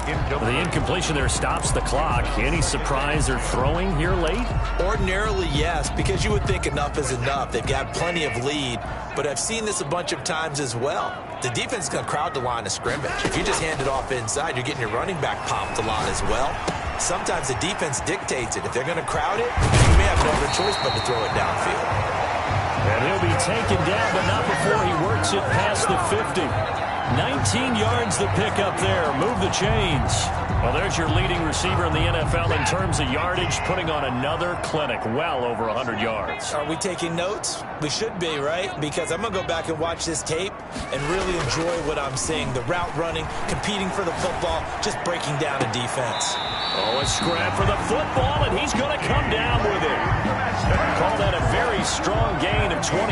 [SPEAKER 2] The incompletion there stops the clock. Any surprise they're throwing here late?
[SPEAKER 3] Ordinarily, yes, because you would think enough is enough. They've got plenty of lead, but I've seen this a bunch of times as well. The defense is going to crowd the line of scrimmage. If you just hand it off inside, you're getting your running back popped a lot as well. Sometimes the defense dictates it. If they're going to crowd it, you may have no other choice but to throw it downfield.
[SPEAKER 2] And he'll be taken down, but not before he works it past the 50. 19 yards to pick up there. Move the chains. Well, there's your leading receiver in the NFL in terms of yardage, putting on another clinic, well over 100 yards.
[SPEAKER 3] Are we taking notes? We should be, right? Because I'm going to go back and watch this tape and really enjoy what I'm seeing. The route running, competing for the football, just breaking down a defense.
[SPEAKER 2] Oh, a scrap for the football, and he's going to come down with it. Call that a very strong gain of 24.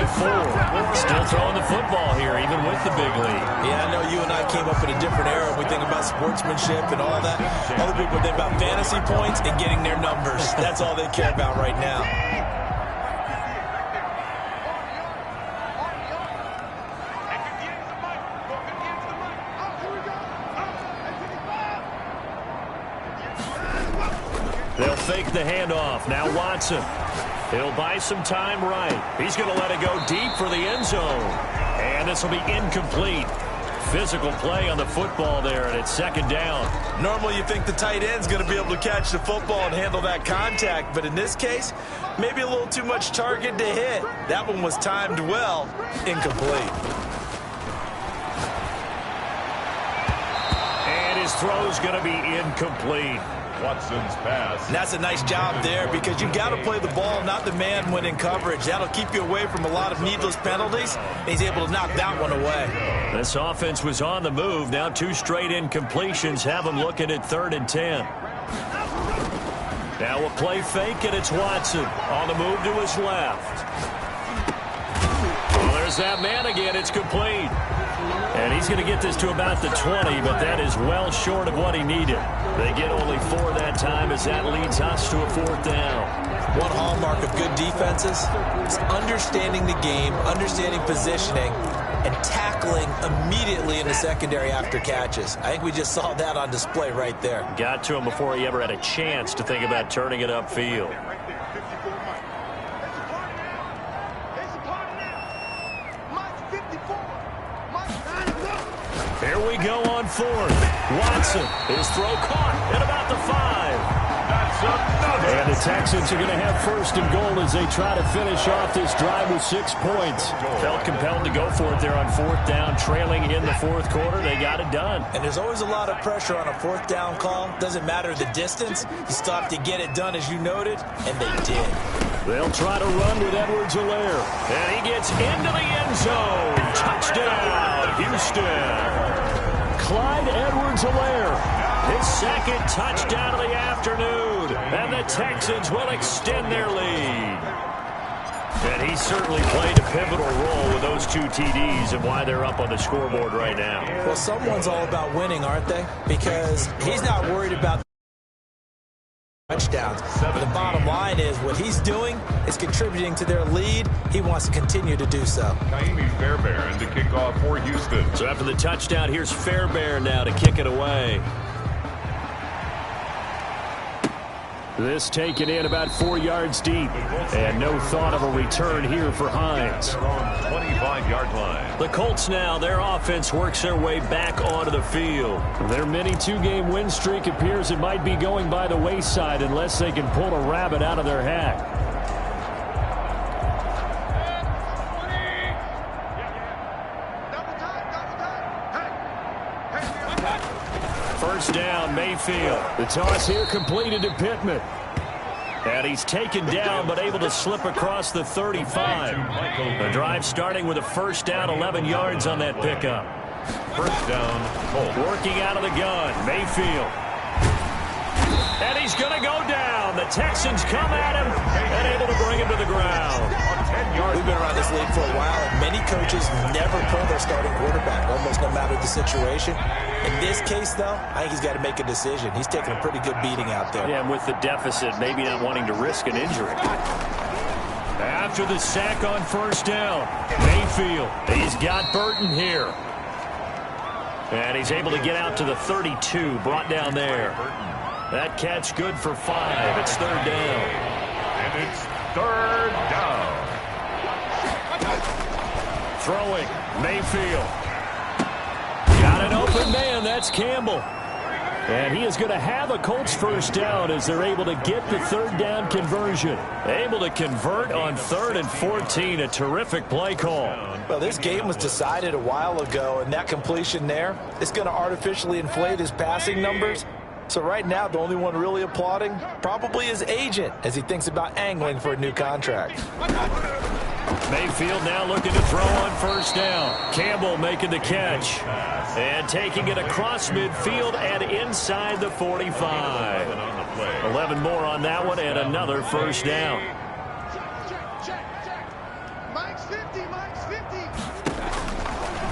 [SPEAKER 2] Still throwing the football here, even with the big lead.
[SPEAKER 3] Yeah, I know you and I came up in a different era. We think about sportsmanship and all that. Other people think about fantasy points and getting their numbers. That's all they care about right now.
[SPEAKER 2] They'll fake the handoff. Now Watson. He'll buy some time right. He's going to let it go deep for the end zone. And this will be incomplete. Physical play on the football there, and it's 2nd down.
[SPEAKER 3] Normally you think the tight end's going to be able to catch the football and handle that contact, but in this case, maybe a little too much target to hit. That one was timed well. Incomplete.
[SPEAKER 2] And his throw's going to be incomplete.
[SPEAKER 1] Watson's pass.
[SPEAKER 3] And that's a nice job there because you've got to play the ball, not the man when in coverage. That'll keep you away from a lot of needless penalties. He's able to knock that one away.
[SPEAKER 2] This offense was on the move. Now 2 straight incompletions have them looking at 3rd and 10. Now a play fake, and it's Watson on the move to his left. Well, there's that man again. It's complete. And he's going to get this to about the 20, but that is well short of what he needed. They get only 4 that time as that leads us to a 4th down.
[SPEAKER 3] One hallmark of good defenses is understanding the game, understanding positioning, and tackling immediately in the secondary after catches. I think we just saw that on display right there.
[SPEAKER 2] Got to him before he ever had a chance to think about turning it upfield. Here we go on 4th. Watson, his throw caught at about the 5.
[SPEAKER 1] That's another.
[SPEAKER 2] And the Texans are going to have 1st and goal as they try to finish off this drive with 6 points. Felt compelled to go for it there on 4th down, trailing in the 4th quarter. They got it done.
[SPEAKER 3] And there's always a lot of pressure on a 4th down call. Doesn't matter the distance. You still have to get it done, as you noted, and they did.
[SPEAKER 2] They'll try to run with Edwards-Helaire. And he gets into the end zone. Touchdown, Houston. Clyde Edwards-Helaire, his 2nd touchdown of the afternoon. And the Texans will extend their lead. And he certainly played a pivotal role with those 2 TDs and why they're up on the scoreboard right now.
[SPEAKER 3] Well, someone's all about winning, aren't they? Because he's not worried about touchdowns. But the bottom line is what he's doing is contributing to their lead. He wants to continue to do so.
[SPEAKER 1] Kaimi Fairbairn to kick off for Houston.
[SPEAKER 2] So after the touchdown, here's Fairbairn now to kick it away. This taken in about 4 yards deep. And no thought of a return here for Hines.
[SPEAKER 1] 25-yard line.
[SPEAKER 2] The Colts now, their offense works their way back onto the field. Their mini 2-game win streak appears it might be going by the wayside unless they can pull a rabbit out of their hat. First down, Mayfield. The toss here completed to Pittman. And he's taken down but able to slip across the 35. The drive starting with a first down, 11 yards on that pickup.
[SPEAKER 1] First down, Colts.
[SPEAKER 2] Working out of the gun, Mayfield. And he's going to go down. The Texans come at him and able to bring him to the ground.
[SPEAKER 3] We've been around this league for a while, and many coaches never pull their starting quarterback, almost no matter the situation. In this case, though, I think he's got to make a decision. He's taking a pretty good beating out there.
[SPEAKER 2] Yeah, and with the deficit, maybe not wanting to risk an injury. After the sack on first down, Mayfield, he's got Burton here. And he's able to get out to the 32, brought down there. That catch good for 5. It's third down.
[SPEAKER 1] And it's third down.
[SPEAKER 2] Throwing, Mayfield. Got an open man, that's Campbell. And he is going to have a Colts first down as they're able to get the third down conversion. Able to convert on 3rd and 14, a terrific play call.
[SPEAKER 3] Well, this game was decided a while ago, and that completion there is going to artificially inflate his passing numbers. So right now, the only one really applauding probably his agent as he thinks about angling for a new contract.
[SPEAKER 2] Mayfield now looking to throw on first down. Campbell making the catch. And taking it across midfield and inside the 45. 11 more on that one and another first down.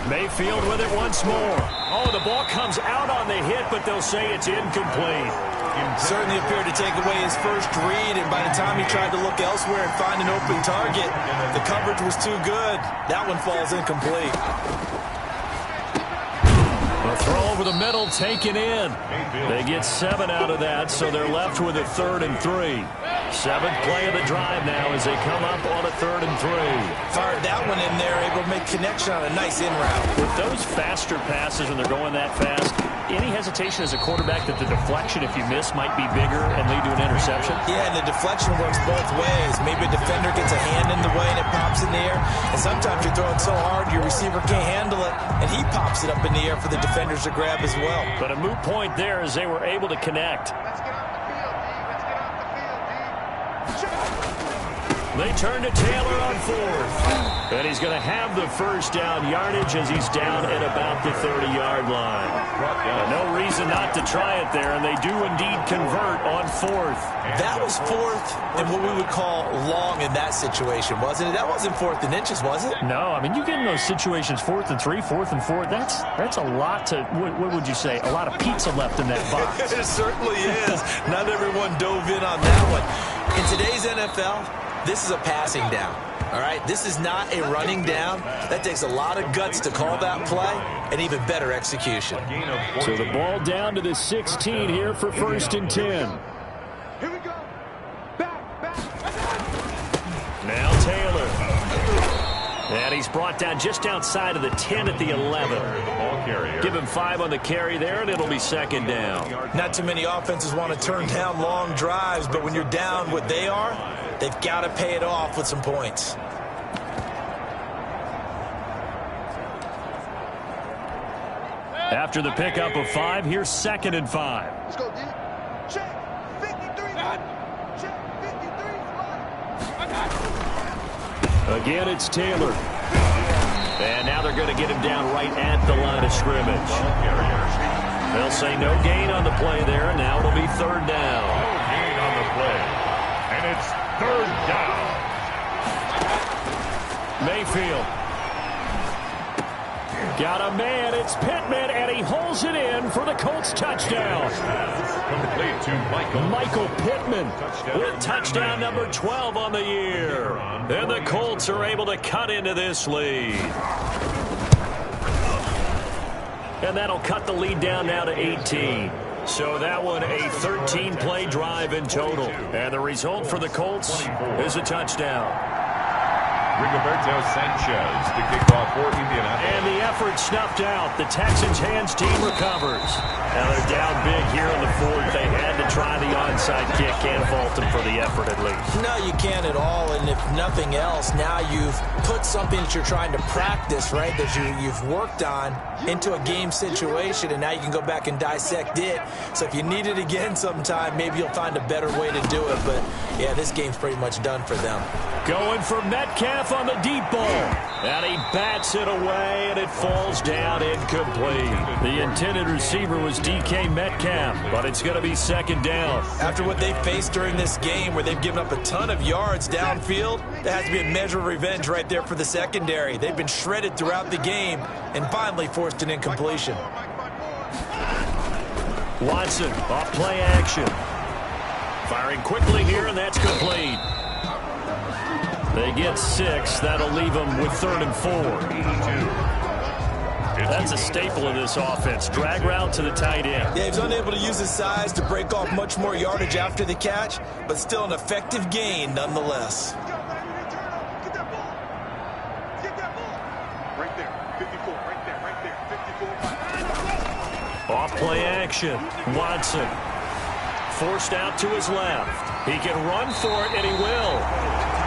[SPEAKER 2] Mayfield with it once more. Oh, the ball comes out on the hit, but they'll say it's incomplete.
[SPEAKER 3] Certainly appeared to take away his first read, and by the time he tried to look elsewhere and find an open target, the coverage was too good. That one falls incomplete.
[SPEAKER 2] A throw over the middle, taken in. They get 7 out of that, so they're left with a 3rd and 3. 7th play of the drive now as they come up on a 3rd and 3.
[SPEAKER 3] Fired that one in there, able to make connection on a nice in route.
[SPEAKER 2] With those faster passes when they're going that fast, any hesitation as a quarterback that the deflection, if you miss, might be bigger and lead to an interception?
[SPEAKER 3] Yeah, and the deflection works both ways. Maybe a defender gets a hand in the way and it pops in the air. And sometimes you're throwing so hard your receiver can't handle it, and he pops it up in the air for the defenders to grab as well.
[SPEAKER 2] But a moot point there as they were able to connect.
[SPEAKER 5] Let's get off the field, D. Let's get off the field, D.
[SPEAKER 2] They turn to Taylor on 4th. And he's going to have the first down yardage as he's down at about the 30-yard line. No reason not to try it there, and they do indeed convert on 4th.
[SPEAKER 3] That was 4th and what we would call long in that situation, wasn't it? That wasn't 4th and inches, was it?
[SPEAKER 2] No, I mean, you get in those situations 4th and 3, 4th and 4. That's a lot to, what would you say, a lot of pizza left in that box.
[SPEAKER 3] It certainly is. Not everyone dove in on that one. In today's NFL, this is a passing down. All right, this is not a running down. That takes a lot of guts to call that play and even better execution.
[SPEAKER 2] So the ball down to the 16 here for 1st and 10.
[SPEAKER 5] Here we go. Back.
[SPEAKER 2] Now Taylor. And he's brought down just outside of the 10 at the 11. Give him 5 on the carry there, and it'll be 2nd down.
[SPEAKER 3] Not too many offenses want to turn down long drives, but when you're down what they are, they've got to pay it off with some points.
[SPEAKER 2] After the pickup of 5, here's 2nd and 5.
[SPEAKER 5] Let's go, D. Check. 53. Check. 53.
[SPEAKER 2] Again, it's Taylor. And now they're going to get him down right at the line of scrimmage. They'll say no gain on the play there, and now it'll be 3rd down.
[SPEAKER 1] No gain on the play. And it's 3rd down.
[SPEAKER 2] Mayfield. Got a man, it's Pittman, and he holds it in for the Colts touchdown.
[SPEAKER 1] Complete to
[SPEAKER 2] Michael Pittman with touchdown number 12 on the year. And the Colts are able to cut into this lead. And that'll cut the lead down now to 18. So that one a 13-play drive in total. And the result for the Colts is a touchdown.
[SPEAKER 1] Rigoberto Sanchez to kick off for Indianapolis.
[SPEAKER 2] And the effort snuffed out. The Texans hands team recovers. Now they're down big here in the fourth. They had to try the onside kick. Can't fault them for the effort at least.
[SPEAKER 3] No, you can't at all. And if nothing else, now you've put something that you're trying to practice, right, that you've worked on into a game situation, and now you can go back and dissect it. So if you need it again sometime, maybe you'll find a better way to do it. But, yeah, this game's pretty much done for them.
[SPEAKER 2] Going for Metcalf on the deep ball. And he bats it away, and it falls down incomplete. The intended receiver was DK Metcalf, but it's going to be second down.
[SPEAKER 3] After what they faced during this game where they've given up a ton of yards downfield, there has to be a measure of revenge right there for the secondary. They've been shredded throughout the game and finally forced an incompletion.
[SPEAKER 2] Watson, off play action. Firing quickly here, and that's complete. They get 6. That'll leave them with 3rd and 4. That's a staple of this offense. Drag route to the tight end.
[SPEAKER 3] Yeah, he's unable to use his size to break off much more yardage after the catch, but still an effective gain nonetheless.
[SPEAKER 5] Get that ball. Right there. 54. Right there. 54.
[SPEAKER 2] Off play action. Watson. Forced out to his left. He can run for it, and he will.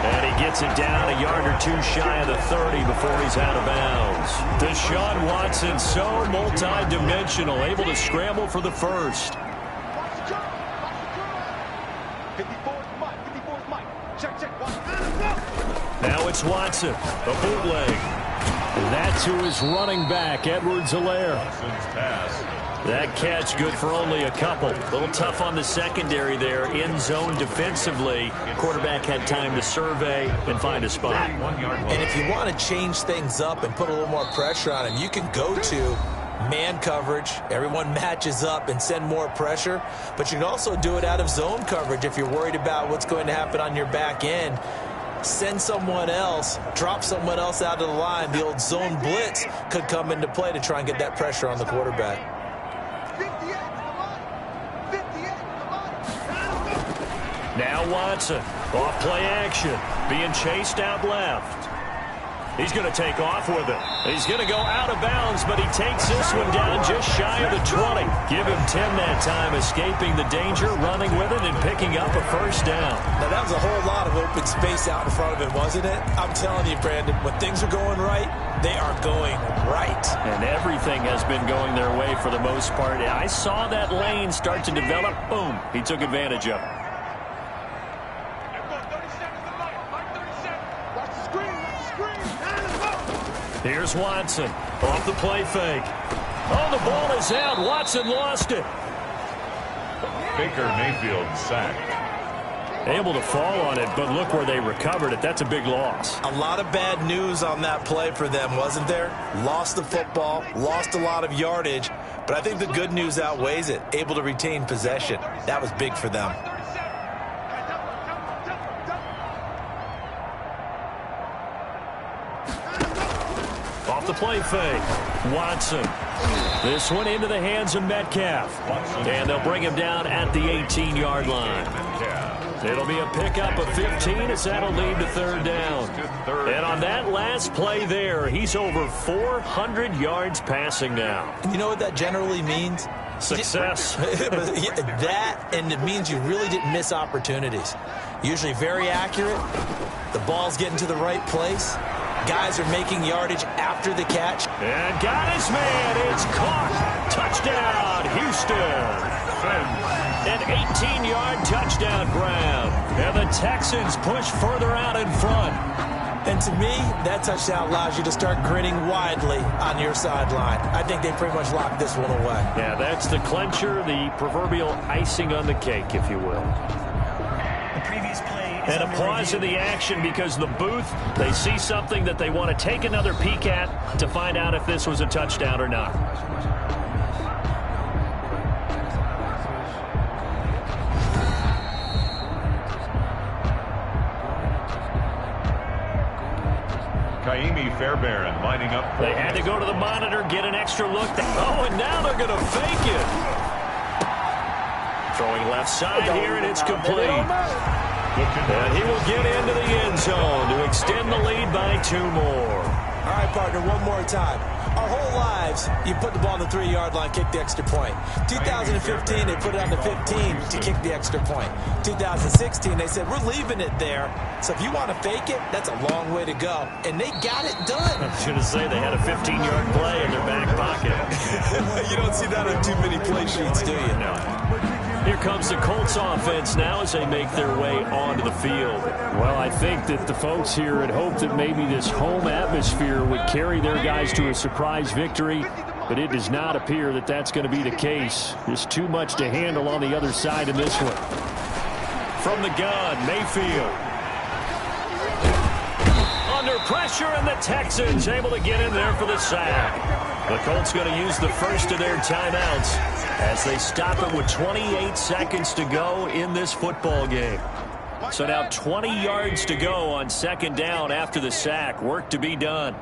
[SPEAKER 2] And he gets it down a yard or two shy of the 30 before he's out of bounds. Deshaun Watson, so multi-dimensional, able to scramble for the first.
[SPEAKER 5] 54 is Mike. 54 is Mike. Check.
[SPEAKER 2] Now it's Watson, the bootleg. That's who is running back, Edwards-Helaire.
[SPEAKER 1] Watson's pass.
[SPEAKER 2] That catch good for only a couple. A little tough on the secondary there. In zone defensively. Quarterback had time to survey and find a spot.
[SPEAKER 1] 1 yard line.
[SPEAKER 3] And if you want to change things up and put a little more pressure on him, you can go to man coverage. Everyone matches up and send more pressure. But you can also do it out of zone coverage if you're worried about what's going to happen on your back end. Send someone else, drop someone else out of the line. The old zone blitz could come into play to try and get that pressure on the quarterback.
[SPEAKER 2] Now Watson, off play action, being chased out left. He's going to take off with it. He's going to go out of bounds, but he takes this one down just shy of the 20. Give him 10 that time, escaping the danger, running with it, and picking up a first down.
[SPEAKER 3] Now, that was a whole lot of open space out in front of him, wasn't it? I'm telling you, Brandon, when things are going right, they are going right.
[SPEAKER 2] And everything has been going their way for the most part. I saw that lane start to develop. Boom. He took advantage of it. Here's Watson, off the play fake. Oh, the ball is out. Watson lost it.
[SPEAKER 1] Baker Mayfield sacked.
[SPEAKER 2] Able to fall on it, but look where they recovered it. That's a big loss.
[SPEAKER 3] A lot of bad news on that play for them, wasn't there? Lost the football, lost a lot of yardage, but I think the good news outweighs it. Able to retain possession. That was big for them.
[SPEAKER 2] Off the play fake. Watson. This one into the hands of Metcalf. And they'll bring him down at the 18-yard line. It'll be a pickup of 15 as that'll lead to 3rd down. And on that last play there, he's over 400 yards passing now.
[SPEAKER 3] You know what that generally means?
[SPEAKER 2] Success.
[SPEAKER 3] That, and it means you really didn't miss opportunities. Usually very accurate. The ball's getting to the right place. Guys are making yardage after the catch.
[SPEAKER 2] And got his man. It's caught. Touchdown, Houston. An 18-yard touchdown grab. And the Texans push further out in front.
[SPEAKER 3] And to me, that touchdown allows you to start grinning widely on your sideline. I think they pretty much locked this one away.
[SPEAKER 2] Yeah, that's the clincher, the proverbial icing on the cake, if you will.
[SPEAKER 4] The previous play.
[SPEAKER 2] And a pause in the action because the booth, they see something that they want to take another peek at to find out if this was a touchdown or not.
[SPEAKER 1] Kaimi Fairbairn lining up.
[SPEAKER 2] They had to go to the monitor, get an extra look. Oh, and now they're going to fake it. Throwing left side here, and it's complete. And he will get into the end zone to extend the lead by 2 more.
[SPEAKER 3] All right, partner, one more time. Our whole lives, you put the ball on the 3-yard line, kick the extra point. 2015, they put it on the 15 to kick the extra point. 2016, they said, we're leaving it there. So if you want to fake it, that's a long way to go. And they got it done.
[SPEAKER 2] I was going to say they had a 15-yard play in their back pocket.
[SPEAKER 3] You don't see that on too many play sheets, do you?
[SPEAKER 2] No. Here comes the Colts offense now as they make their way onto the field.
[SPEAKER 6] Well, I think that the folks here had hoped that maybe this home atmosphere would carry their guys to a surprise victory, but it does not appear that that's going to be the case. There's too much to handle on the other side in this one.
[SPEAKER 2] From the gun, Mayfield. Under pressure, and the Texans able to get in there for the sack. The Colts going to use the first of their timeouts as they stop it with 28 seconds to go in this football game. So now 20 yards to go on second down after the sack. Work to be done.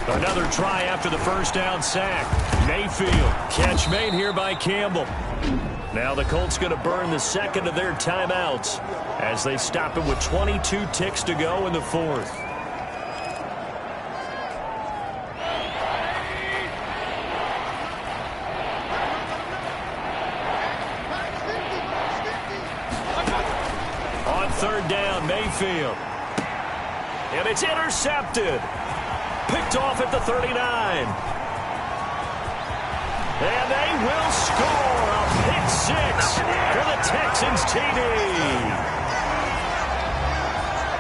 [SPEAKER 2] Another try after the first down sack. Mayfield. Catch made here by Campbell. Now the Colts going to burn the second of their timeouts as they stop it with 22 ticks to go in the fourth. Third down, Mayfield. And it's intercepted. Picked off at the 39. And they will score a pick 6 for the Texans TD.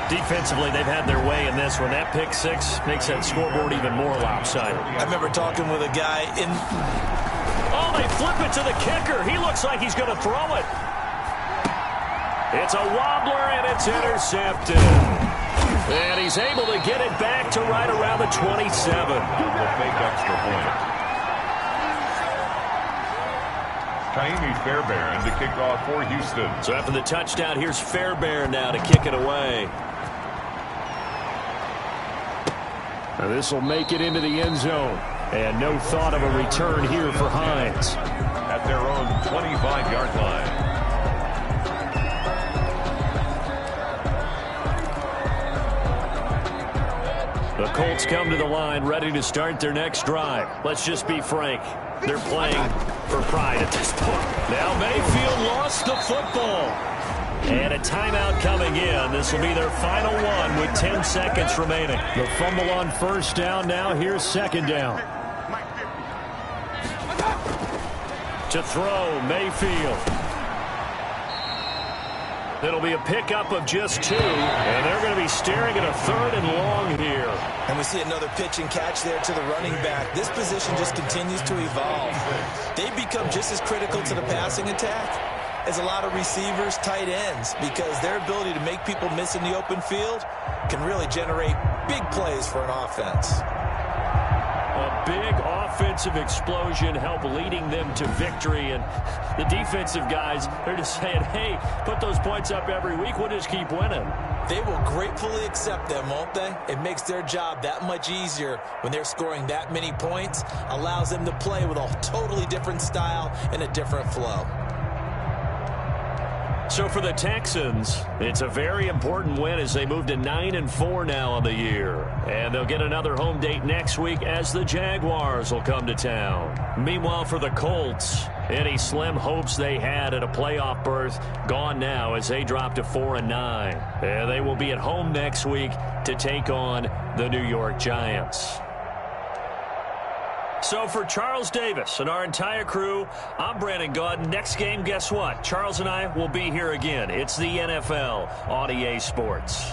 [SPEAKER 2] Defensively, they've had their way in this one. That pick 6 makes that scoreboard even more lopsided.
[SPEAKER 3] I remember talking with a guy in...
[SPEAKER 2] Oh, they flip it to the kicker. He looks like he's going to throw it. It's a wobbler, and it's intercepted. And he's able to get it back to right around the 27.
[SPEAKER 1] The fake extra point. Kaimi Fairbairn to kick off for Houston.
[SPEAKER 2] So after the touchdown, here's Fairbairn now to kick it away.
[SPEAKER 6] Now this will make it into the end zone. And no thought of a return here for Hines.
[SPEAKER 1] At their own 25-yard line.
[SPEAKER 2] The Colts come to the line ready to start their next drive. Let's just be frank. They're playing for pride at this point. Now Mayfield lost the football. And a timeout coming in. This will be their final one with 10 seconds remaining.
[SPEAKER 6] The fumble on first down. Now here's second down.
[SPEAKER 2] To throw, Mayfield. It'll be a pickup of just 2, and they're going to be staring at a 3rd and long here.
[SPEAKER 3] And we see another pitch and catch there to the running back. This position just continues to evolve. They become just as critical to the passing attack as a lot of receivers, tight ends, because their ability to make people miss in the open field can really generate big plays for an offense.
[SPEAKER 2] A big offensive explosion help leading them to victory, and the defensive guys, they're just saying, hey, put those points up every week, we'll just keep winning.
[SPEAKER 3] They will gratefully accept them, won't they? It makes their job that much easier when they're scoring that many points, allows them to play with a totally different style and a different flow.
[SPEAKER 2] So for the Texans, it's a very important win as they move to 9-4 now on the year. And they'll get another home date next week as the Jaguars will come to town. Meanwhile, for the Colts, any slim hopes they had at a playoff berth gone now as they drop to 4-9. And they will be at home next week to take on the New York Giants. So for Charles Davis and our entire crew, I'm Brandon Gaudin. Next game, guess what? Charles and I will be here again. It's the NFL on EA Sports.